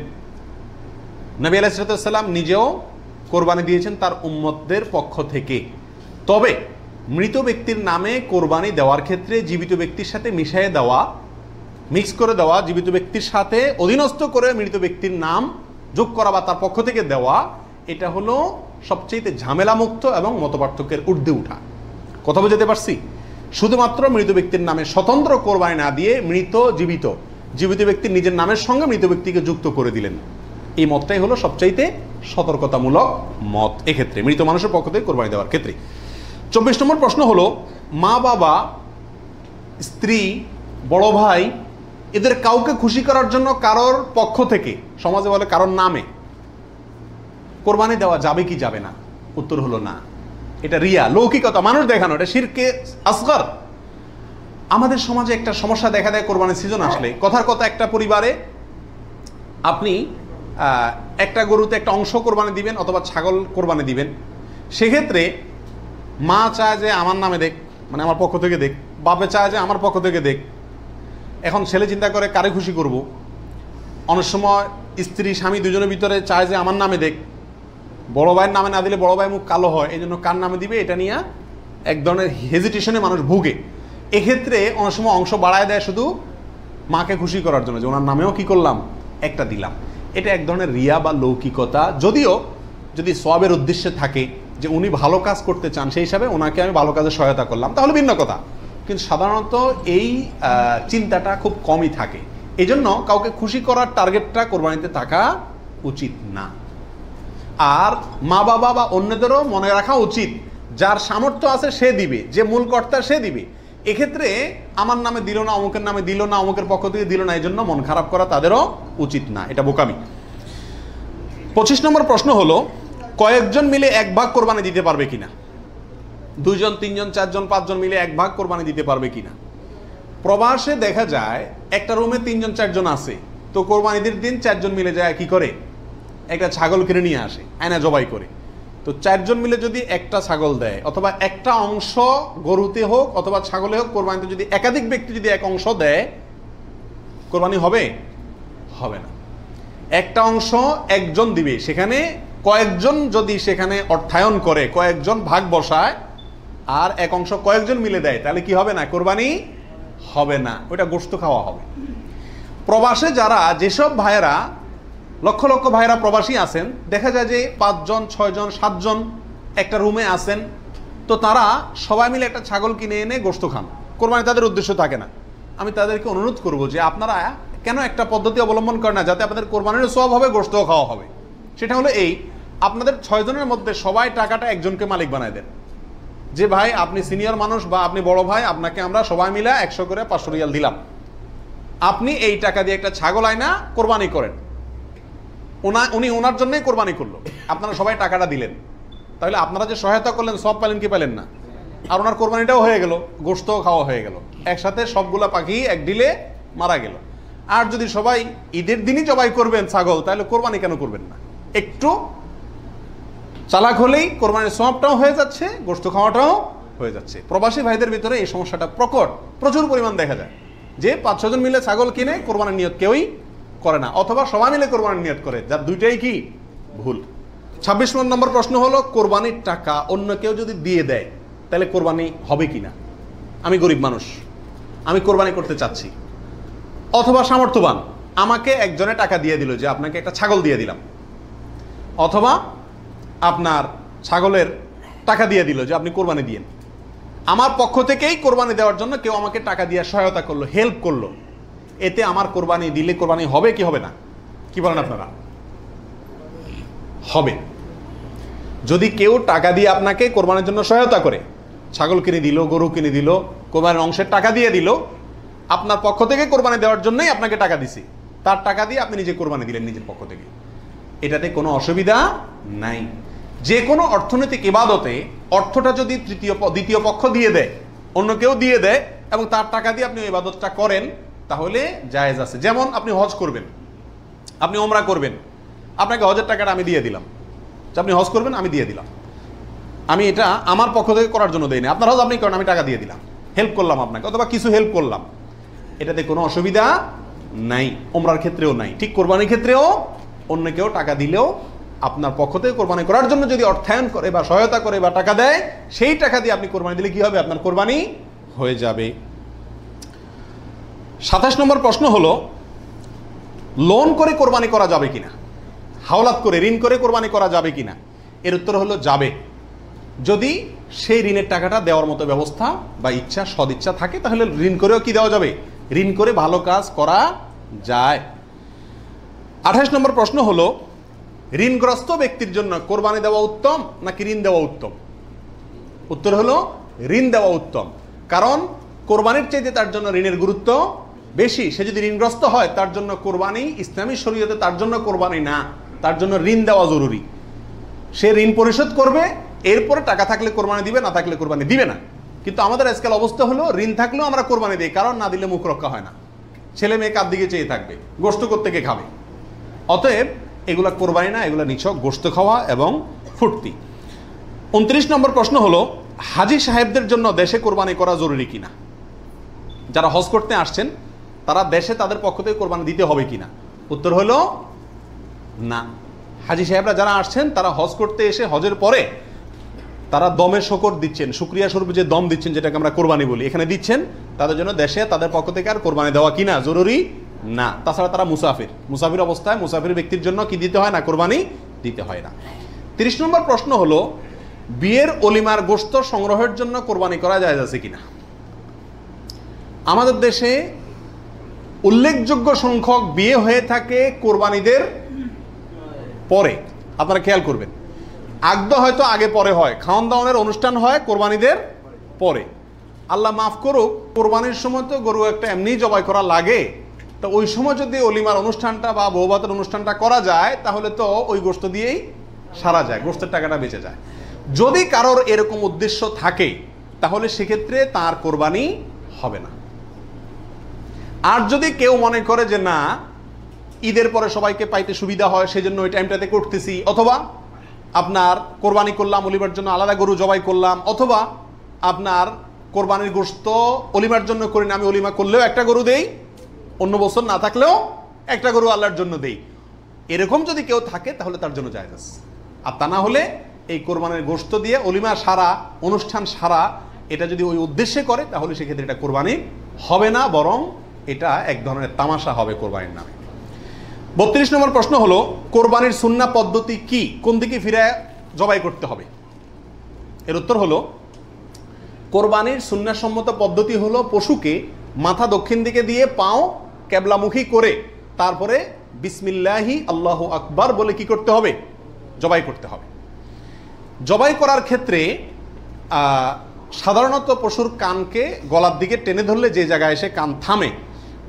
নবী আলাইহিস সালাম নিজেও কোরবানি দিয়েছেন তার উম্মতদের পক্ষ থেকে। তবে মৃত ব্যক্তির নামে কোরবানি দেওয়ার ক্ষেত্রে জীবিত ব্যক্তির সাথে মিশিয়ে দেওয়া, মিক্স করে দেওয়া, জীবিত ব্যক্তির সাথে অধীনস্থ করে মৃত ব্যক্তির নাম যোগ করা বা তার পক্ষ থেকে দেওয়া, এটা হলো সবচেয়ে ঝামেলামুক্ত এবং মতপার্থক্যের ঊর্ধ্বে উঠা। কথা বুঝতে পারছি? শুধুমাত্র মৃত ব্যক্তির নামে স্বতন্ত্র কোরবানি না দিয়ে জীবিত ব্যক্তির নিজের নামের সঙ্গে মৃত ব্যক্তিকে যুক্ত করে দিলেন, এই মতটাই হলো সবচাইতে সতর্কতামূলক মত এক্ষেত্রে মৃত মানুষের পক্ষ থেকে কোরবানি দেওয়ার ক্ষেত্রে। 24 নম্বর প্রশ্ন হলো, মা বাবা, স্ত্রী, বড় ভাই এদের কাউকে খুশি করার জন্য কারোর পক্ষ থেকে, সমাজে বলে কারোর নামে কোরবানি দেওয়া যাবে কি যাবে না? উত্তর হলো না। এটা রিয়া, লৌকিকতা, মানুষ দেখানো, এটা শিরকে আসগর। আমাদের সমাজে একটা সমস্যা দেখা দেয় কোরবানির সিজন আসলে। কথার কথা, একটা পরিবারে আপনি একটা গরুতে একটা অংশ কোরবানি দিবেন অথবা ছাগল কোরবানি দিবেন, সেক্ষেত্রে মা চায় যে আমার নামে দেখ, মানে আমার পক্ষ থেকে দেখ, বাপে চায় যে আমার পক্ষ থেকে দেখ। এখন ছেলে চিন্তা করে কারে খুশি করব। অনেক সময় স্ত্রী স্বামী দুজনের ভিতরে চায় যে আমার নামে দেখ, বড় ভাইয়ের নামে না দিলে বড় ভাই মুখ কালো হয়, এই জন্য কার নামে দিবে এটা নিয়ে এক ধরনের হেজিটেশনে মানুষ ভুগে। এক্ষেত্রে অনেক সময় অংশ বাড়ায় দেয় শুধু মাকে খুশি করার জন্য, যে ওনার নামেও কি করলাম, একটা দিলাম। এটা এক ধরনের রিয়া বা লৌকিকতা। যদিও যদি সওয়াবের উদ্দেশ্যে থাকে যে উনি ভালো কাজ করতে চান, সেই হিসাবে ওনাকে আমি ভালো কাজে সহায়তা করলাম, তাহলে ভিন্ন কথা। কিন্তু সাধারণত এই চিন্তাটা খুব কমই থাকে। এই জন্য কাউকে খুশি করার টার্গেটটা কোরবানিতে থাকা উচিত না। আর মা বাবা বা অন্যদেরও মনে রাখা উচিত, যার সামর্থ্য আছে সে দিবে, যে মূল কর্তা সে দিবে। এক্ষেত্রে আমার নামে দিল না, অমুকের নামে দিল না, অমুকের পক্ষ থেকে দিল না, এই জন্য মন খারাপ করা তাদেরও উচিত না, এটা বোকামি। 25 নম্বর প্রশ্ন হলো, কয়েকজন মিলে এক ভাগ কোরবানি দিতে পারবে কিনা? 2 জন, 3 জন, 4 জন, 5 জন মিলে এক ভাগ কোরবানি দিতে পারবে কিনা? প্রবাসে দেখা যায় একটা রুমে 3 জন 4 জন আছে, তো কোরবানিদের দিন 4 জন মিলে যায় কি করে, একটা ছাগল কিনে নিয়ে আসে, আয়না জবাই করে। তো 4 জন মিলে যদি একটা ছাগল দেয়, অথবা একটা অংশ গরুতে হোক অথবা ছাগলে হোক, কোরবানিতে যদি একাধিক ব্যক্তি যদি এক অংশ দেয়, কোরবানি হবে? হবে না। একটা অংশ একজন দিবে, সেখানে কয়েকজন যদি সেখানে অর্থায়ন করে, কয়েকজন ভাগ বসায়, আর এক অংশ কয়েকজন মিলে দেয়, তাহলে কি হবে না? কোরবানি হবে না, ওটা গোশত খাওয়া হবে। প্রবাসে যারা, যেসব ভাইয়েরা, লক্ষ লক্ষ ভাইয়েরা প্রবাসী আছেন, দেখা যায় যে 5 জন, 6 জন, 7 জন একটা রুমে আছেন, তো তারা সবাই মিলে একটা ছাগল কিনে এনে গোশত খান, কোরবানি তাদের উদ্দেশ্য থাকে না। আমি তাদেরকে অনুরোধ করব যে আপনারা কেন একটা পদ্ধতি অবলম্বন করেন না, যাতে আপনাদের কোরবানির সওয়াব হবে, গোশতও খাওয়া হবে। সেটা হলো এই, আপনাদের 6 জনের মধ্যে সবাই টাকাটা একজনকে মালিক বানায় দেন, যে ভাই আপনি সিনিয়র মানুষ বা আপনি বড় ভাই, আপনাকে আমরা সবাই মিলে 100 করে 500 রিয়াল দিলাম, আপনি এই টাকা দিয়ে একটা ছাগল আয়না কোরবানি করেন। উনি ওনার জন্যই কোরবানি করলো, আপনারা সবাই টাকাটা দিলেন, তাহলে আপনারা যে সহায়তা করলেন সব পেলেন কি পেলেন না? আর ওনার কোরবানিটাও হয়ে গেল, গোশতও খাওয়া হয়ে গেল, একসাথে সবগুলা পাখি এক ডিলে মারা গেল। আর যদি সবাই ঈদের দিনই জবাই করবেন ছাগল, তাহলে কোরবানি কেন করবেন না? একটু চালাক হলেই কোরবানির সওয়াবটাও হয়ে যাচ্ছে, গোশত খাওয়াটাও হয়ে যাচ্ছে। প্রবাসী ভাইদের ভিতরে এই সমস্যাটা প্রচুর পরিমাণ দেখা যায়, যে 5-6 জন মিলে ছাগল কিনে কোরবানির নিয়ত কেউই করে না, অথবা সবাই মিলে কোরবানির নিয়ত করে, যার দুইটাই কি ভুল। 26 নম্বর প্রশ্ন হলো, কোরবানির টাকা অন্য কেউ যদি দিয়ে দেয়, তাহলে কোরবানি হবে কিনা? আমি গরিব মানুষ, আমি কোরবানি করতে চাচ্ছি, অথবা সামর্থ্যবান, আমাকে একজনে টাকা দিয়ে দিল যে আপনাকে একটা ছাগল দিয়ে দিলাম, অথবা আপনার ছাগলের টাকা দিয়ে দিল যে আপনি কোরবানি দিয়েন। আমার পক্ষ থেকেই কোরবানি দেওয়ার জন্য কেউ আমাকে টাকা দিয়ে সহায়তা করলো, হেল্প করলো, এতে আমার কোরবানি দিলে কোরবানি হবে কি হবে না? কি বলেন আপনারা? হবে। যদি কেউ টাকা দিয়ে আপনাকে কোরবানির জন্য সহায়তা করে, ছাগল কিনে দিল, গরু কিনে দিল, কোরবানির অংশের টাকা দিয়ে দিল, আপনার পক্ষ থেকে কোরবানি দেওয়ার জন্যই আপনাকে টাকা দিছি, তার টাকা দিয়ে আপনি নিজে কোরবানি দিলেন নিজের পক্ষ থেকে, এটাতে কোনো অসুবিধা নাই। যে কোনো অর্থনৈতিক ইবাদতে অর্থটা যদি দ্বিতীয় পক্ষ দিয়ে দেয়, অন্য কেউ দিয়ে দেয়, এবং তার টাকা দিয়ে আপনি ইবাদতটা করেন, তাহলে জায়েজ আছে। যেমন আপনি হজ করবেন, আপনি ওমরা করবেন, আপনাকে হজের টাকাটা আমি দিয়ে দিলাম, আপনি হজ করবেন, আমি দিয়ে দিলাম, আমি এটা আমার পক্ষ থেকে করার জন্য দেই না, আপনার হজ আপনি করেন, আমি টাকা দিয়ে দিলাম, হেল্প করলাম আপনাকে, অথবা কিছু হেল্প করলাম, এটাতে কোনো অসুবিধা নাই। ওমরার ক্ষেত্রেও নাই, ঠিক কোরবানির ক্ষেত্রেও অন্য কেউ টাকা দিলেও আপনার পক্ষ থেকে কোরবানি করার জন্য যদি অর্থায়ন করে বা সহায়তা করে বা টাকা দেয়, সেই টাকা দিয়ে আপনি কোরবানি দিলে কি হবে? আপনার কোরবানি হয়ে যাবে। 27 নম্বর প্রশ্ন হলো, লোন করে কোরবানি করা যাবে কিনা, হাওলাত করে ঋণ করে কোরবানি করা যাবে কিনা? এর উত্তর হলো যাবে, যদি সেই ঋণের টাকাটা দেওয়ার মতো ব্যবস্থা বা ইচ্ছা সদিচ্ছা থাকে, তাহলে ঋণ করেও কি দেওয়া যাবে? ঋণ করে ভালো কাজ করা যায়। 28 নম্বর প্রশ্ন হলো, ঋণগ্রস্ত ব্যক্তির জন্য কোরবানি দেওয়া উত্তম নাকি ঋণ দেওয়া উত্তম? উত্তর হলো ঋণ দেওয়া উত্তম, কারণ কোরবানির চাইতে তার জন্য ঋণের গুরুত্ব বেশি। সে যদি ঋণগ্রস্ত হয়, তার জন্য কোরবানি ইসলামী শরীয়তে তার জন্য কোরবানি না, তার জন্য ঋণ দেওয়া জরুরি। সে ঋণ পরিশোধ করবে, এরপরে টাকা থাকলে কোরবানি দিবে, না থাকলে কোরবানি দিবে না। কিন্তু আমাদের আজকাল অবস্থা হলো, ঋণ থাকলেও আমরা কোরবানি দিই, কারণ না দিলে মুখ রক্ষা হয় না, ছেলে মেয়ে কার দিকে চেয়ে থাকবে, গোশত কোত্থেকে খাবে। অতএব এগুলা কোরবানি না, এগুলা নিছক গোশত খাওয়া এবং ফুর্তি। 29 নম্বর প্রশ্ন হলো, হাজি সাহেবদের জন্য দেশে কোরবানি করা জরুরি কিনা? যারা হজ করতে আসছেন তারা দেশে তাদের পক্ষ থেকে কোরবানি দিতে হবে কিনা? উত্তর হলো না। হাজি সাহেবরা যারা আসছেন তারা হজ করতে এসে হজের পরে তারা দমের শকর দিচ্ছেন, শুকরিয়া স্বরূপ যে দম দিচ্ছেন, যেটাকে আমরা কোরবানি বলি, এখানে দিচ্ছেন, তাদের জন্য দেশে তাদের পক্ষ থেকে আর কোরবানি দেওয়া কিনা জরুরি না। তাছাড়া তারা মুসাফির অবস্থায় মুসাফির ব্যক্তির জন্য কি দিতে হয় না? কোরবানি দিতে হয় না। 30 নম্বর প্রশ্ন হলো, বিয়ের অলিমার গোশত সংগ্রহের জন্য কোরবানি করা যায় আছে কিনা? আমাদের দেশে উল্লেখযোগ্য সংখ্যক বিয়ে হয়ে থাকে কোরবানিদের পরে। আপনারা খেয়াল করবেন, আগদ হয়তো আগে পরে হয়, খাওয়ান দাওয়ানের অনুষ্ঠান হয় কোরবানিদের পরে। আল্লাহ মাফ করুক, কোরবানির সময় তো গরু একটা এমনি জবাই করা লাগে, তো ওই সময় যদি অলিমার অনুষ্ঠানটা বা বৌভাতের অনুষ্ঠানটা করা যায়, তাহলে তো ওই গোশত দিয়েই সারা যায়, গোশতের টাকাটা বেঁচে যায়। যদি কারোর এরকম উদ্দেশ্য থাকে, তাহলে সেক্ষেত্রে তার কোরবানি হবে না। আর যদি কেউ মনে করে যে না, ঈদের পরে সবাইকে পাইতে সুবিধা হয়, সেজন্য ওই টাইমটাতে করতেছি, অথবা আপনার কোরবানি করলাম, অলিমার জন্য আলাদা গরু জবাই করলাম, অথবা আপনার কোরবানির গোশত অলিমার জন্য করি না, আমি অলিমা করলেও একটা গরু দেই, অন্য বছর না থাকলেও একটা গরু আল্লাহর জন্য দেই, এরকম যদি কেউ থাকে তাহলে তার জন্য জায়েজ আছে। আর তা না হলে এই কোরবানির গোশত দিয়ে অলিমা সারা, অনুষ্ঠান সারা, এটা যদি ওই উদ্দেশ্যে করে, তাহলে সেক্ষেত্রে এটা কোরবানি হবে না, বরং এটা এক ধরনের তামাশা হবে কোরবানির নামে। 32 নম্বর প্রশ্ন হলো, কোরবানির সুন্নাহ পদ্ধতি কি, কোন দিকে ফিরে জবাই করতে হবে? এর উত্তর হলো, কোরবানির সুন্নাহ সম্মত পদ্ধতি হলো পশুকে মাথা দক্ষিণ দিকে দিয়ে পাও কেবলামুখী করে তারপরে বিসমিল্লাহি আল্লাহু আকবার বলে কি করতে হবে? জবাই করতে হবে। জবাই করার ক্ষেত্রে সাধারণত পশুর কানকে গলার দিকে টেনে ধরলে যে জায়গায় এসে কান থামে,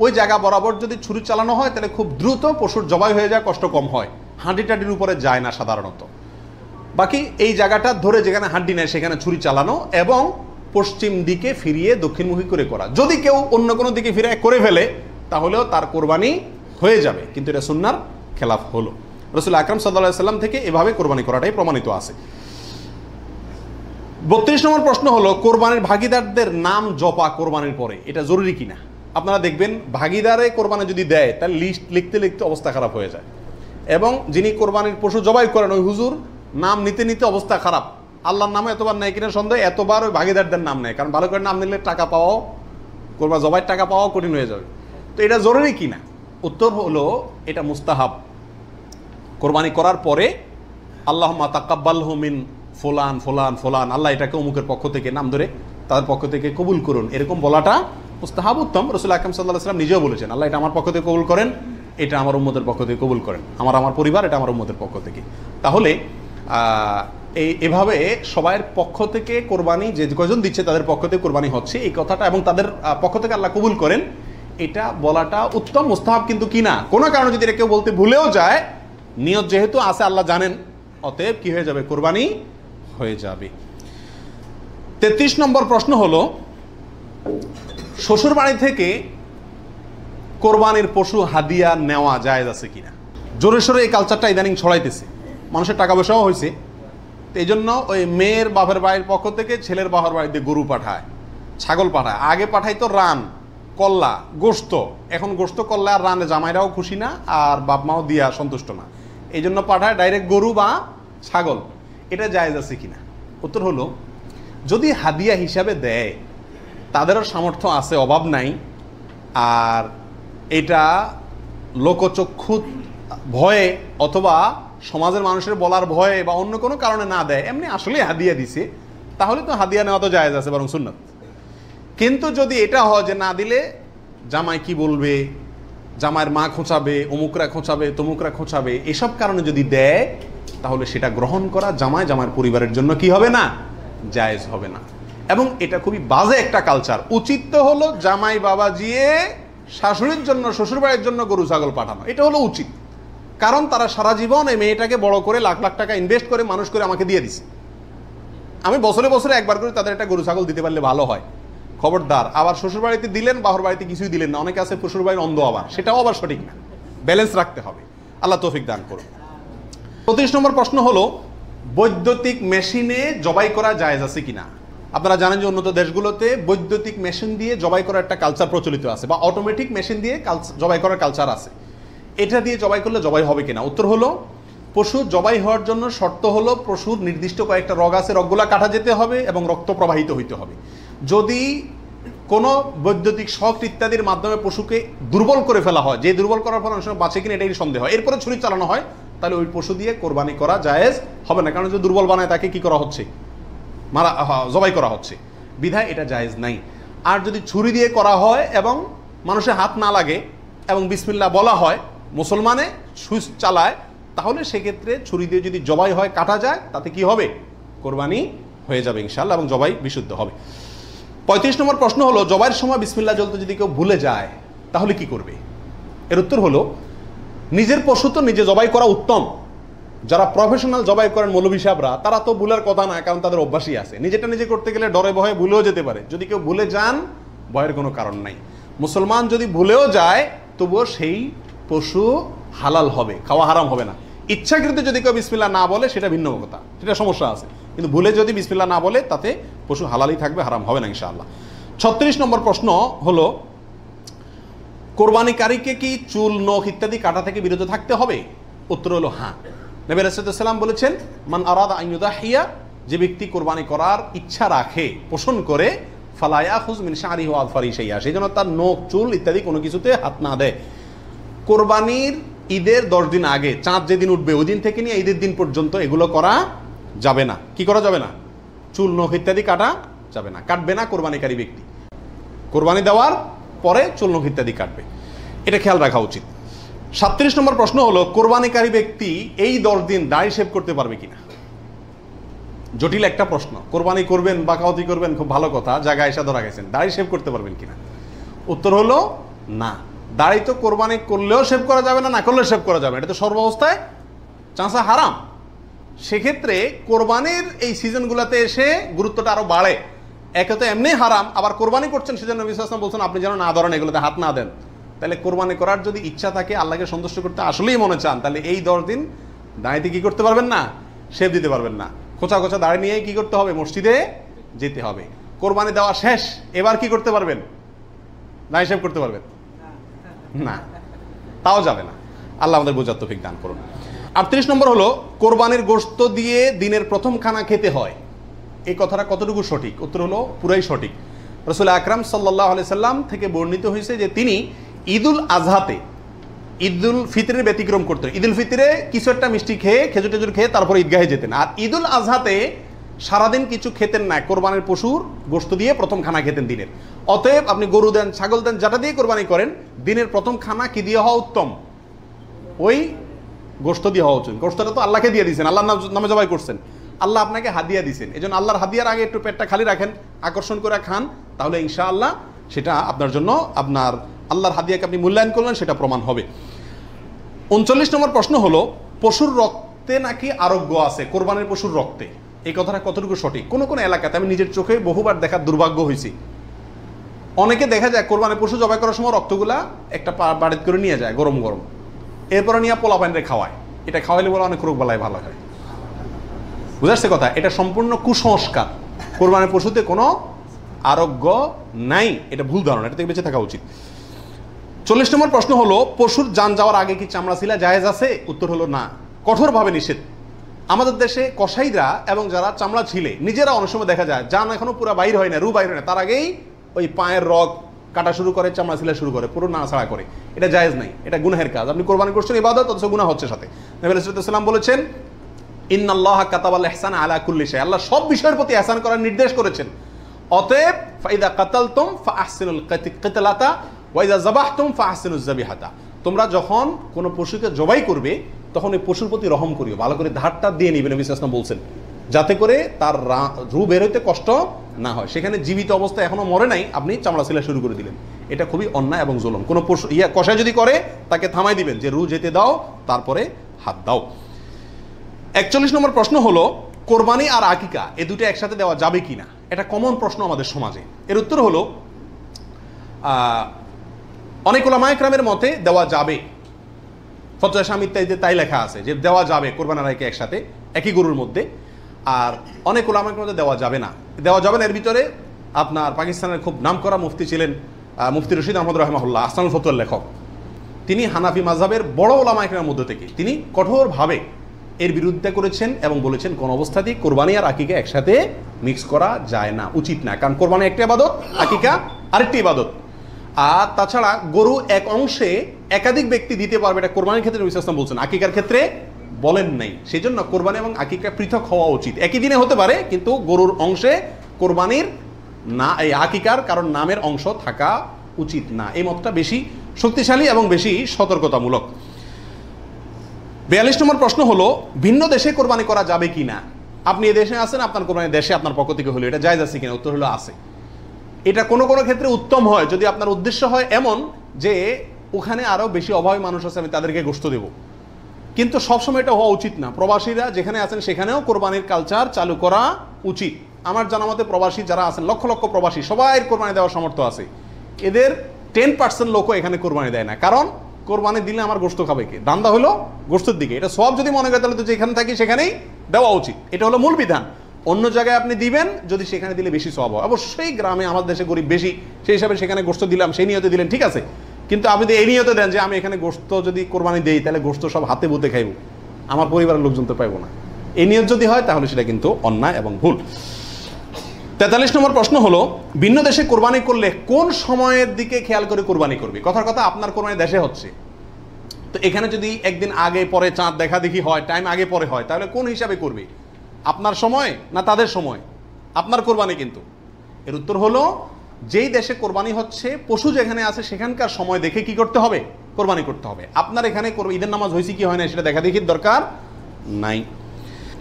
ওই জায়গা বরাবর যদি ছুরি চালানো হয়, তাহলে খুব দ্রুত পশুর জবাই হয়ে যায়, কষ্ট কম হয়, হাঁটি টাটির উপরে যায় না সাধারণত। বাকি এই জায়গাটা ধরে যেখানে হাড্ডি নেয় সেখানে ছুরি চালানো এবং পশ্চিম দিকে ফিরিয়ে দক্ষিণমুখী করে করা। যদি কেউ অন্য কোনো দিকে ফিরে করে ফেলে, তাহলেও তার কোরবানি হয়ে যাবে, কিন্তু এটা সুন্নাহর খেলাফ হলো। রাসূল আকরাম সাল্লাল্লাহু আলাইহি সাল্লাম থেকে এভাবে কোরবানি করাটাই প্রমাণিত আছে। 32 নম্বর প্রশ্ন হলো, কোরবানির ভাগিদারদের নাম জপা কোরবানির পরে এটা জরুরি কিনা? আপনারা দেখবেন, ভাগিদারে কোরবানি যদি দেয়, তার লিস্ট লিখতে লিখতে অবস্থা খারাপ হয়ে যায়, এবং যিনি কোরবানির পশু জবাই করেন ওই হুজুর নাম নিতে নিতে অবস্থা খারাপ। আল্লাহর নামে এতবার নেয় কিনা সন্দেহ, এতবার ওই ভাগিদারদের নাম নেয়, কারণ ভালো করে নাম নিলে টাকা পাওয়াও, কোরবান জবাইয়ের টাকা পাওয়াও কঠিন হয়ে যাবে। তো এটা জরুরি কিনা? উত্তর হলো, এটা মুস্তাহাব। কোরবানি করার পরে আল্লাহুম্মা তাকাব্বালহু মিন ফুলান ফুলান ফুলান, আল্লাহ এটাকে অমুকের পক্ষ থেকে নাম ধরে তাদের পক্ষ থেকে কবুল করুন, এরকম বলাটা মুস্তাহাব, উত্তম। রাসূল আকরাম সাল্লাল্লাহু আলাইহি ওয়াসাল্লাম নিজেও বলেছেন, আল্লাহ এটা আমার পক্ষ থেকে কবুল করেন, এটা আমার উম্মতের পক্ষ থেকে কবুল করেন, আমার পরিবার, এটা আমার উম্মতের পক্ষ থেকে। তাহলে এভাবে সবাইয়ের পক্ষ থেকে কোরবানি, যে কয়জন দিচ্ছে তাদের পক্ষ থেকে কোরবানি হচ্ছে, এই কথাটা, এবং তাদের পক্ষ থেকে আল্লাহ কবুল করেন, এটা বলাটা উত্তম, মুস্তাহাব কিন্তু কিনা। কোনো কারণে যদি এটা কেউ বলতে ভুলেও যায়, নিয়ত যেহেতু আছে আল্লাহ জানেন, অতএব কি হয়ে যাবে? কোরবানি হয়ে যাবে। 33 নম্বর প্রশ্ন হলো, শ্বশুর বাড়ি থেকে কোরবানির পশু হাদিয়া নেওয়া জায়েজ আছে কিনা? জোরে সোরে এই কালচারটা ইদানিং ছড়াইতেছে, মানুষের টাকা পয়সাও হয়েছে, তো এই জন্য ওই মেয়ের বাপের বাড়ির পক্ষ থেকে ছেলের বাপের বাড়িতে গরু পাঠায়, ছাগল পাঠায়। আগে পাঠাইতো রান, কল্লা, গোশত। এখন গোশত, কল্লা আর রানে জামাইরাও খুশি না, আর বাপ মাও দিয়া সন্তুষ্ট না। এই জন্য পাঠায় ডাইরেক্ট গরু বা ছাগল, এটা জায়েজ আছে কিনা? উত্তর হলো, যদি হাদিয়া হিসাবে দেয়, তাদেরও সামর্থ্য আছে, অভাব নাই, আর এটা লোকচক্ষু ভয়ে অথবা সমাজের মানুষের বলার ভয়ে বা অন্য কোনো কারণে না দেয়, এমনি আসলে হাদিয়া দিছে, তাহলে তো হাদিয়া নেওয়া তো জায়েজ আছে, বরং সুন্নাত। কিন্তু যদি এটা হয় যে না দিলে জামাই কি বলবে, জামাইয়ের মা খোঁচাবে, অমুকরা খোঁচাবে, তমুকরা খোঁচাবে, এসব কারণে যদি দেয়, তাহলে সেটা গ্রহণ করা জামাইয়ের পরিবারের জন্য কি হবে না? জায়েজ হবে না। এবং এটা খুবই বাজে একটা কালচার। উচিত তো হলো জামাই বাবাজিয়ে শাশুড়ির জন্য, শ্বশুরবাড়ির জন্য গরু ছাগল পাঠানো, এটা হলো উচিত। কারণ তারা সারা জীবন এই মেয়েটাকে বড় করে লাখ লাখ টাকা ইনভেস্ট করে মানুষ করে আমাকে দিয়ে দিছে। আমি বছরে বছরে একবার করে তাদের একটা গরু ছাগল দিতে পারলে ভালো হয়। খবরদার আবার শ্বশুরবাড়িতে দিলেন, বাহর বাড়িতে কিছুই দিলেন না। অনেকে আছে শ্বশুরবাড়ির অন্ধ, আবার সেটাও আবার সঠিক না। ব্যালেন্স রাখতে হবে। আল্লাহ তৌফিক দান করুন। 35 নম্বর প্রশ্ন হলো, বৈদ্যুতিক মেশিনে জবাই করা জায়েজ আছে কিনা? আপনারা জানেন যে উন্নত দেশগুলোতে বৈদ্যুতিক মেশিন দিয়ে জবাই করার একটা কালচার প্রচলিত আছে, বা অটোমেটিক মেশিন দিয়ে জবাই করার কালচার আছে। এটা দিয়ে জবাই করলে জবাই হবে কিনা? উত্তর হলো, পশু জবাই হওয়ার জন্য শর্ত হলো পশুর নির্দিষ্ট কয়েকটা রগ আছে, রগগুলা কাটা যেতে হবে এবং রক্ত প্রবাহিত হইতে হবে। যদি কোনো বৈদ্যুতিক শক ইত্যাদির মাধ্যমে পশুকে দুর্বল করে ফেলা হয়, যে দুর্বল করার ফলে অনেক সময় বাঁচে কিনা এটাই সন্দেহ হয়, এরপরে ছুরি চালানো হয়, তাহলে ওই পশু দিয়ে কোরবানি করা জায়েজ হবে না। কারণ যে দুর্বল বানায় তাকে কি করা হচ্ছে? জবাই করা হচ্ছে, বিধায় এটা জায়েজ নাই। আর যদি ছুরি দিয়ে করা হয় এবং মানুষের হাত না লাগে এবং বিসমিল্লাহ বলা হয়, মুসলমানে সুইচ চালায়, তাহলে সেক্ষেত্রে ছুরি দিয়ে যদি জবাই হয়, কাটা যায়, তাতে কি হবে? কোরবানি হয়ে যাবে ইনশাআল্লাহ, এবং জবাই বিশুদ্ধ হবে। 35 নম্বর প্রশ্ন হলো, জবাইয়ের সময় বিসমিল্লাহ বলতে যদি কেউ ভুলে যায়, তাহলে কি করবে? এর উত্তর হলো, নিজের পশু তো নিজে জবাই করা উত্তম। যারা প্রফেশনাল জবাই করেন মৌলভী সাহেবরা, তারা তো ভুলের কথা না, কারণ তাদের অভ্যাসই আছে। নিজেটা নিজে করতে গেলে ডরে ভয়ে ভুলেও যেতে পারে। যদি কেউ ভুলে যান, ভয়ের কোনো কারণ নাই। মুসলমান যদি ভুলেও যায়, তবুও সেই পশু হালাল হবে, খাওয়া হারাম হবে না। ইচ্ছাকৃত যদি কেউ বিসমিল্লাহ না বলে, সেটা ভিন্ন কথা, সেটা সমস্যা আছে। কিন্তু ভুলে যদি বিসমিল্লাহ না বলে, তাতে পশু হালালই থাকবে, হারাম হবে না ইনশাআল্লাহ। 36 নম্বর প্রশ্ন হলো, কোরবানিকারীকে কি চুল, নখ ইত্যাদি কাটা থেকে বিরত থাকতে হবে? উত্তর হলো হ্যাঁ। নবী রাসূলুল্লাহ সাল্লাল্লাহু আলাইহি ওয়াসাল্লাম বলেছেন, মান আরাদা আন ইউদাহিয়া, যে ব্যক্তি কোরবানি করার ইচ্ছা রাখে, পোষণ করে, ফালা ইয়াখুজ মিন শা'রিহি ওয়া আযফারিহি শাইআ, সেই জন্য তার নখ, চুল ইত্যাদি কোনো কিছুতে হাত না দেয়। কোরবানির ঈদের 10 দিন আগে, চাঁদ যেদিন উঠবে ওই দিন থেকে নিয়ে ঈদের দিন পর্যন্ত এগুলো করা যাবে না। কি করা যাবে না? চুল, নখ ইত্যাদি কাটা যাবে না, কাটবে না কোরবানিকারী ব্যক্তি। কোরবানি দেওয়ার পরে চুল, নখ ইত্যাদি কাটবে, এটা খেয়াল রাখা উচিত। 37 নম্বর প্রশ্ন হলো, কোরবানিকারী ব্যক্তি এই 10 দিন দাড়ি শেভ করতে পারবে কিনা? জটিল একটা প্রশ্ন। কোরবানি করবেন, বাকাওয়াতি করবেন, খুব ভালো কথা, জায়গায় এসে ধরা গেছেন, দাড়ি শেভ করতে পারবেন কিনা? উত্তর হলো না। দাড়ি তো কোরবানি করলেও শেভ করা যাবে না, না করলেও শেভ করা যাবে, এটা তো সর্বাবস্থায় চাঁচা হারাম। সেক্ষেত্রে কোরবানির এই সিজনগুলোতে এসে গুরুত্বটা আরো বাড়ে। একে তো এমনি হারাম, আবার কোরবানি করছেন, সেজন্য নবী সাল্লাল্লাহু আলাইহি ওয়াসাল্লাম বলছেন আপনি যেন না ধরেন, এগুলোতে হাত না দেন। তাহলে কোরবানি করার যদি ইচ্ছা থাকে, আল্লাহকে সন্তুষ্ট করতে আসলেই মনে চান, তাহলে এই 10 দিন দাঁড়িয়ে কি করতে পারবেন না? শেভ দিতে পারবেন না। খোঁচা খোঁচা দাঁড়িয়ে নিয়ে কি করতে হবে? মসজিদে যেতে হবে। কোরবানি দেওয়া শেষ, এবার কি করতে পারবেন? দাঁড়িয়ে শেভ করতে পারবেন না, তাও যাবে না। আল্লাহ আমাদের বোঝার তৌফিক দান করুন। 38 নম্বর হলো, কোরবানির গোশত দিয়ে দিনের প্রথম খানা খেতে হয়, এই কথাটা কতটুকু সঠিক? উত্তর হলো পুরাই সঠিক। রাসূল আকরাম সাল্লাল্লাহু আলাইহি সাল্লাম থেকে বর্ণিত হয়েছে যে তিনি ঈদুল আজহাতে, ঈদুল ফিতরের ব্যতিক্রম করতেন। ঈদুল ফিতরে কিছু একটা মিষ্টি খেয়ে, খেজুর টেজুর খেয়ে তারপর ঈদগাহে যেতেন। আর ঈদুল আজহাতে সারাদিন কিছু খেতেন না, কোরবানির পশুর গোশত দিয়ে প্রথম খানা খেতেন দিনের। অতএব আপনি গরু দেন, ছাগল দেন, যেটা দিয়ে কোরবানি করেন, দিনের প্রথম খানা কি দিয়ে হওয়া উত্তম? ওই গোশত দিয়ে হওয়া উচিত। গোশতটা তো আল্লাহকে দিয়ে দিয়েছেন, আল্লাহর নামে জবাই করছেন, আল্লাহ আপনাকে হাদিয়া দিয়েছেন। এই জন্য আল্লাহর হাদিয়ার আগে একটু পেটটা খালি রাখেন, আকর্ষণ করে খান, তাহলে ইনশাআল্লাহ সেটা আপনার জন্য, আপনার আল্লাহর হাদিয়াকে আপনি মূল্যায়ন করলেন, সেটা প্রমাণ হবে। 39 নম্বর প্রশ্ন হলো, পশুর রক্তে নাকি আরোগ্য আছে, কোরবানির পশুর রক্তে, এই কথাটা কতটুকু সঠিক? কোন কোন এলাকাতে আমি নিজের চোখে বহুবার দেখার দুর্ভাগ্য হয়েছি, অনেকে দেখা যায় কোরবানির পশু জবাই করার সময় রক্তগুলা একটা বাড়িতে করে নিয়ে যায় গরম গরম, এরপরে নিয়ে পোলা পানিরে খাওয়ায়। এটা খাওয়াইলে বলে অনেক রোগ বালাই ভালো হয়। বুঝাচ্ছে কথা? এটা সম্পূর্ণ কুসংস্কার। কোরবানির পশুতে কোনো আরোগ্য নাই, এটা ভুল ধারণা, এটা থেকে বেঁচে থাকা উচিত। 40 নম্বর প্রশ্ন হলো, পশুর জান যাওয়ার আগে কি চামড়া ছিলা জায়েজ আছে? উত্তর হলো না। কঠোরভাবে নিষেধ। আমাদের দেশে কসাইরা এবং যারা চামড়া ছিলে নিজেরা অনেক সময় দেখা যায় যান এখনো পুরো বাইর হয় না, রু বাইর হয় না, তার আগেই ওই পায়ের রগ কাটা শুরু করে, চামড়া ছিলা শুরু করে, পুরো নাড়াছাড়া করে। এটা জায়েজ নাই, এটা গুনাহের কাজ। আপনি কোরবানি করছেন ইবাদত, অথচ গুনাহ হচ্ছে সাথে। নবী আলাইহিস সালাম বলেছেন ইন্নাল্লাহা কাতাবাল ইহসানা আলা কুল্লি শাই, আল্লাহ সব বিষয়ের প্রতি ইহসান করার নির্দেশ করেছেন। অতএব ফাইদা কাতালতুম ফাআহসিনুল কিতলাতা ওয়া ইযা যাবাহতুম ফাআহসিনুজ যাবিহাতা, তোমরা যখন কোনো পশুকে জবাই করবে তখন ওই পশুর প্রতি রহম করিও, ভালো করে ধারটা দিয়ে নিবে। নবী সাল্লাল্লাহু আলাইহি ওয়াসাল্লাম বলছেন যাতে করে তার রু বের হইতে কষ্ট না হয়। সেখানে জীবিত অবস্থায় এখনো মরে নাই, আপনি চামড়া ছিলা শুরু করে দিলেন, এটা খুবই অন্যায় এবং জুলুম। কোনো পশু কষাই যদি করে তাকে থামাই দিবেন যে রু যেতে দাও, তারপরে হাত দাও। 41 নম্বর প্রশ্ন হলো কোরবানি আর আকিকা এই দুটো একসাথে দেওয়া যাবে কিনা, এটা কমন প্রশ্ন আমাদের সমাজে। এর উত্তর হলো অনেক উলামায়ে কেরামের মতে দেওয়া যাবে, ফতোয়া শামী ইত্যাদিতে তাই লেখা আছে যে দেওয়া যাবে কোরবানি আর আকিকা একসাথে একই গরুর মধ্যে। আর অনেক উলামায়ে কেরামের মধ্যে দেওয়া যাবে না। দেওয়া যাবে না এর ভিতরে আপনার পাকিস্তানের খুব নামকরা মুফতি ছিলেন মুফতি রশিদ আহমদ রাহিমাহুল্লাহ, আহসানুল ফতোয়ার লেখক। তিনি হানাফি মাযহাবের বড় উলামায়ে কেরামের মধ্যে থেকে তিনি কঠোরভাবে এর বিরুদ্ধে করেছেন এবং বলেছেন কোন অবস্থাতেই কোরবানি আর আকিকা একসাথে মিক্স করা যায় না, উচিত না। কারণ কোরবানি একটা ইবাদত, আকিকা আরেকটি ইবাদত। আর তাছাড়া গরু এক অংশে একাধিক ব্যক্তি দিতে পারবে, এটা কোরবানির ক্ষেত্রে নবী সাল্লাল্লাহু আলাইহি ওয়াসাল্লাম বলছেন, আকিকার ক্ষেত্রে বলেন নাই। সেই জন্য কোরবানি এবং আকিকা পৃথক হওয়া উচিত। একই দিনে হতে পারে কিন্তু গরুর অংশে কোরবানির না এই আকিকার কারণ নামের অংশ থাকা উচিত না। এই মতটা বেশি শক্তিশালী এবং বেশি সতর্কতামূলক। 42 নম্বর প্রশ্ন হলো ভিন্ন দেশে কোরবানি করা যাবে কিনা। আপনি এই দেশে আছেন, আপনার কোরবানি দেশে আপনার পক্ষ থেকে হলো, এটা জায়েজ আছে কিনা? উত্তর হলো আছে। এটা কোনো কোনো ক্ষেত্রে উত্তম হয় যদি আপনার উদ্দেশ্য হয় এমন যে ওখানে আরো বেশি অভাবী মানুষ আছে, আমি তাদেরকে গোশত দেব। কিন্তু সবসময় এটা হওয়া উচিত না। প্রবাসীরা যেখানে আছেন সেখানেও কোরবানির কালচার চালু করা উচিত। আমার জানা মতে প্রবাসী যারা আছেন, লক্ষ লক্ষ প্রবাসী, সবাই কোরবানি দেওয়ার সামর্থ্য আছে। এদের 10% লোকও এখানে কোরবানি দেয় না। কারণ কোরবানি দিলে আমার গোশত খাবে কে? দান্দা হলো গোশতের দিকে। এটা সব যদি মনে করে তাহলে তো যেখানে থাকি সেখানেই দেওয়া উচিত। এটা হলো মূল বিধান। অন্য জায়গায় আপনি দিবেন যদি সেখানে দিলে বেশি সওয়াব হয়। অবশ্যই গ্রামে আমাদের দেশে গরিব বেশি, সেই হিসাবে সেখানে গোশত দিলাম, সেই নিয়তে দিলেন, ঠিক আছে। কিন্তু আপনি যদি এই নিয়তে দেন যে আমি এখানে গোশত যদি কোরবানি দেই তাহলে গোশত সব হাতে বুতে খাইব, আমার পরিবারের লোকজন তো পাইব না, এই নিয়ত যদি হয় তাহলে সেটা কিন্তু অন্যায় এবং ভুল। 43 নম্বর প্রশ্ন হলো ভিন্ন দেশে কোরবানি করলে কোন সময়ের দিকে খেয়াল করে কোরবানি করবে? কথার কথা আপনার কোরবানি দেশে হচ্ছে, তো এখানে যদি একদিন আগে পরে চাঁদ দেখা দেখি হয়, টাইম আগে পরে হয়, তাহলে কোন হিসাবে করবে? আপনার সময় না তাদের সময়? আপনার কোরবানি কিন্তু। এর উত্তর হলো যেই দেশে কোরবানি হচ্ছে পশু যেখানে আছে সেখানকার সময় দেখে কি করতে হবে? কোরবানি করতে হবে। আপনার এখানে ঈদের নামাজ হয়েছে কি হয় না সেটা দেখা দেখির দরকার নাই।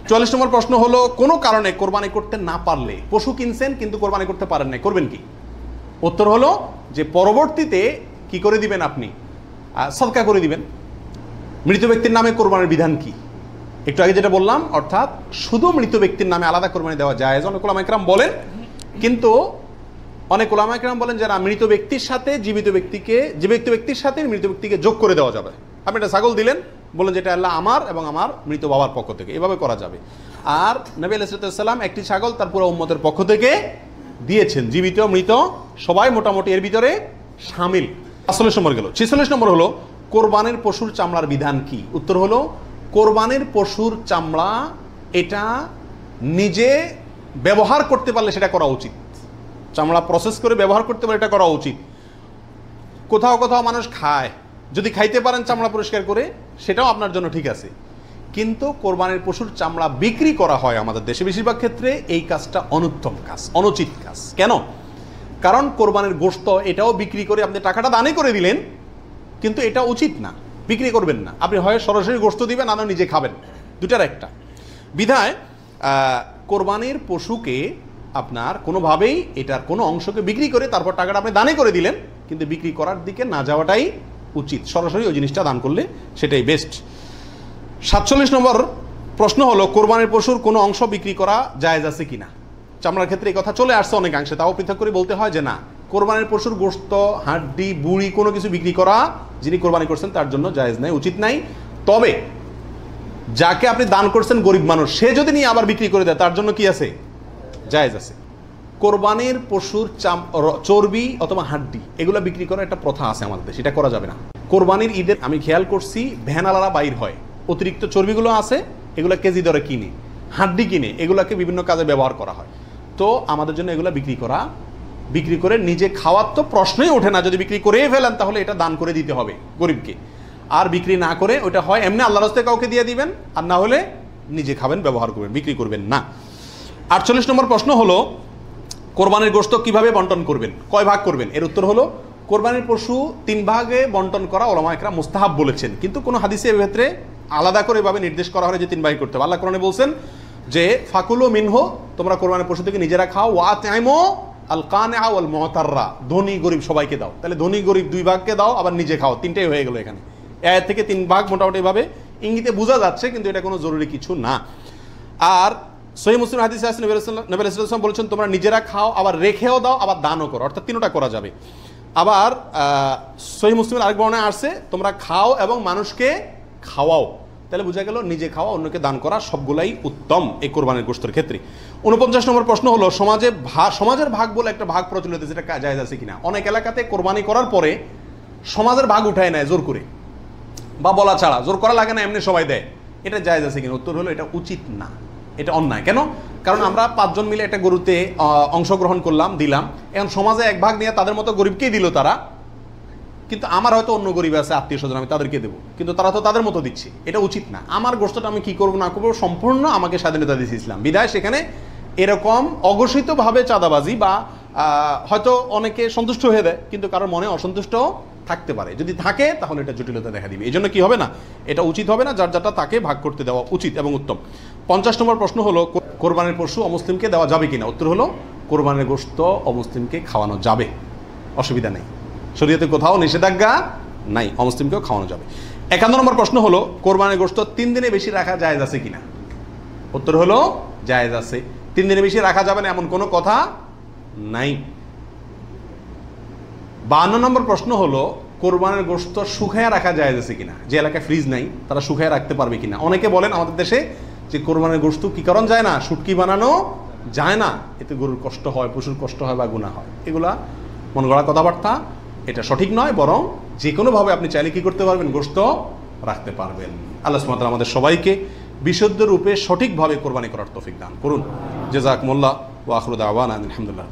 44 নম্বর প্রশ্ন হলো কোনো কারণে কোরবানি করতে না পারলে, পশু কিনছেন কিন্তু কোরবানি করতে পারেন নাই, করবেন কি? উত্তর হলো যে পরবর্তীতে কি করে দিবেন, আপনি সদকা করে দিবেন। মৃত ব্যক্তির নামে কোরবানির বিধান কি? একটু আগে যেটা বললাম, অর্থাৎ শুধু মৃত ব্যক্তির নামে আলাদা কোরবানি দেওয়া যায়। অনেক উলামায়ে কেরাম বলেন, কিন্তু অনেক উলামায়ে কেরাম বলেন যারা মৃত ব্যক্তির সাথে জীবিত ব্যক্তিকে, জীবিত ব্যক্তির সাথে মৃত ব্যক্তিকে যোগ করে দেওয়া যাবে। আপনি একটা ছাগল দিলেন, বললেন যেটা আল্লাহ আমার এবং আমার মৃত বাবার পক্ষ থেকে, এভাবে করা যাবে। আর নবী আলাইহিস সালাম একটি ছাগল তার পুরো উম্মতের পক্ষ থেকে দিয়েছেন, জীবিত মৃত সবাই মোটামুটি এর ভিতরে শামিল। 45 নম্বর গেল। 46 নম্বর হলো কোরবানির পশুর চামড়ার বিধান কি? উত্তর হলো কোরবানির পশুর চামড়া এটা নিজে ব্যবহার করতে পারলে সেটা করা উচিত। চামড়া প্রসেস করে ব্যবহার করতে পারলে এটা করা উচিত। কোথাও কোথাও মানুষ খায়, যদি খাইতে পারেন চামড়া পরিষ্কার করে সেটাও আপনার জন্য ঠিক আছে। কিন্তু কোরবানির পশুর চামড়া বিক্রি করা হয় আমাদের দেশে বেশিরভাগ ক্ষেত্রে, এই কাজটা অনুত্তম কাজ, অনুচিত কাজ। কেন? কারণ কোরবানির গোশত এটাও বিক্রি করে আপনি টাকাটা দানই করে দিলেন, কিন্তু এটা উচিত না, বিক্রি করবেন না। আপনি হয় সরাসরি গোশত দিবেন, না নিজে খাবেন, দুটার একটা। বিধায় কোরবানির পশুকে আপনার কোনোভাবেই এটার কোনো অংশকে বিক্রি করে তারপর টাকাটা আপনি দানই করে দিলেন, কিন্তু বিক্রি করার দিকে না যাওয়াটাই উচিত। সরাসরি ওই জিনিসটা দান করলে সেটাই বেস্ট। 47 নম্বর প্রশ্ন হলো কোরবানির পশুর কোনো অংশ বিক্রি করা জায়েজ আছে কিনা? চামড়ার ক্ষেত্রে এই কথা চলে আসছে অনেকাংশে, তাও পৃথক করে বলতে হয় যে না, কোরবানির পশুর গোশত, হাড্ডি, বুড়ি কোনো কিছু বিক্রি করা যিনি কোরবানি করছেন তার জন্য জায়েজ নাই, উচিত নাই। তবে যাকে আপনি দান করছেন গরিব মানুষ, সে যদি নিয়ে আবার বিক্রি করে দেয় তার জন্য কি আছে? জায়েজ আছে। কোরবানির পশুর চর্বি অথবা হাড্ডি এগুলো বিক্রি করার একটা প্রথা আছে আমাদের দেশে, এটা করা যাবে না। কোরবানির ঈদের আমি খেয়াল করছি ভ্যানালারা বাইর হয়, অতিরিক্ত চর্বিগুলো আছে এগুলো কেজি দরে কিনে, হাড্ডি কিনে এগুলোকে বিভিন্ন কাজে ব্যবহার করা হয়। তো আমাদের জন্য এগুলো বিক্রি করে নিজে খাওয়ার তো প্রশ্নই ওঠে না। যদি বিক্রি করেই ফেলেন তাহলে এটা দান করে দিতে হবে গরিবকে। আর বিক্রি না করে ওটা হয় এমনি আল্লাহর রাস্তায় কাউকে দিয়ে দিবেন, আর না হলে নিজে খাবেন, ব্যবহার করবেন, বিক্রি করবেন না। 48 নম্বর প্রশ্ন হলো কোরবানির গোশত কিভাবে বন্টন করবেন, কয় ভাগ করবেন? এর উত্তর হলো কোরবানির পশু 3 ভাগে বন্টন করা ওলামা ইকরাম মুস্তাহাব বলেছেন, কিন্তু কোনো হাদিসে এর ক্ষেত্রে আলাদা করে এভাবে নির্দেশ করা হয় যে 3 ভাগে করতে হবে। আল্লাহ কোরআনে বলছেন যে ফাকুলু মিনহু, তোমরা কোরবানির পশু থেকে নিজেরা খাও, ওয়া আতইমু আল কানিআ ওয়াল মুতাররা, ধনী গরিব সবাইকে দাও। তাহলে ধনী গরিব 2 ভাগকে দাও, আবার নিজে খাও, 3টাই হয়ে গেল এখানে। এর থেকে 3 ভাগ মোটামুটি এভাবে ইঙ্গিতে বোঝা যাচ্ছে, কিন্তু এটা কোনো জরুরি কিছু না। আর সহিহ মুসলিম হাদিসে আছে নবী রাসূলুল্লাহ সাল্লাল্লাহু আলাইহি ওয়াসাল্লাম বলেছেন তোমরা নিজেরা খাও, আবার রেখেও দাও, আবার দানও করো, অর্থাৎ 3টা করা যাবে। আবার সহিহ মুসলিমের আরেক বর্ণনায় আসছে তোমরা খাও এবং মানুষকে খাওয়াও। তাহলে বোঝা গেল নিজে খাওয়া, অন্যকে দান করা সবগুলাই উত্তম এই কোরবানির গোশতের ক্ষেত্রে। 49 নম্বর প্রশ্ন হলো সমাজের ভাগ বলে একটা ভাগ প্রচলিত আছে, সেটা জায়েজ আছে কিনা? অনেক এলাকাতে কোরবানি করার পরে সমাজের ভাগ উঠায় নেয় জোর করে বা বলা ছাড়া, জোর করা লাগে না, এমনি সবাই দেয়। এটা জায়েজ আছে কিনা? উত্তর হলো এটা উচিত না, এটা অন্যায়। কেন? কারণ আমরা 5 জন মিলে একটা গরুতে অংশগ্রহণ করলাম, দিলাম, এখন সমাজে 1 ভাগ নিয়ে তাদের মতো গরিবকেই দিল তারা, কিন্তু আমার হয়তো অন্য গরিব আছে আত্মীয় স্বজন, আমি তাদেরকে দেবো, কিন্তু তারা তো তাদের মতো দিচ্ছে। এটা উচিত না। আমার গোশতটা আমি কি করবো না করবো সম্পূর্ণ আমাকে স্বাধীনতা দিয়েছে ইসলাম, বিধায় সেখানে এরকম অঘোষিতভাবে চাঁদাবাজি বা হয়তো অনেকে সন্তুষ্ট হয়ে দেয়, কিন্তু কারোর মনে অসন্তুষ্ট থাকতে পারে। যদি থাকে তাহলে এটা জটিলতা দেখা দিবে। এই জন্য কি হবে না, এটা উচিত হবে না, যার যারটা তাকে ভাগ করতে দেওয়া উচিত এবং উত্তম। 50 নম্বর প্রশ্ন হলো কোরবানির পশু অমুসলিমকে দেওয়া যাবে কিনা? উত্তর হলো কোরবানির গোশত অমুসলিমকে খাওয়ানো যাবে, অসুবিধা নেই, শরীয়তে কোথাও নিষেধাজ্ঞা নাই, অমুসলিমকেও খাওয়ানো যাবে। 51 নম্বর প্রশ্ন হলো কোরবানির গোশত 3 দিনে বেশি রাখা জায়েজ আছে কিনা? উত্তর হলো জায়েজ আছে। 3 দিনে বেশি রাখা যাবে না এমন কোনো কথা নাই। 52 নম্বর প্রশ্ন হলো কোরবানির গোশত শুকায় রাখা জায়েজ আছে কিনা? যে এলাকায় ফ্রিজ নাই তারা শুকায় রাখতে পারবে কিনা? অনেকে বলেন আমাদের দেশে যে কোরবানির গোশত কি কারণ যায় না, শুটকি বানানো যায় না, এতে গরুর কষ্ট হয়, পশুর কষ্ট হয় বা গুনাহ হয়। এগুলা মন গড়া কথাবার্তা, এটা সঠিক নয়। বরং যে কোনোভাবে আপনি চাইলে কি করতে পারবেন, গোশত রাখতে পারবেন। আল্লাহ সুবহানাহু ওয়া তাআলা আমাদের সবাইকে বিশুদ্ধ রূপে সঠিকভাবে কোরবানি করার তৌফিক দান করুন। জাযাকুমুল্লাহ ওয়া আখিরু দাওয়ানা আলহামদুলিল্লাহ।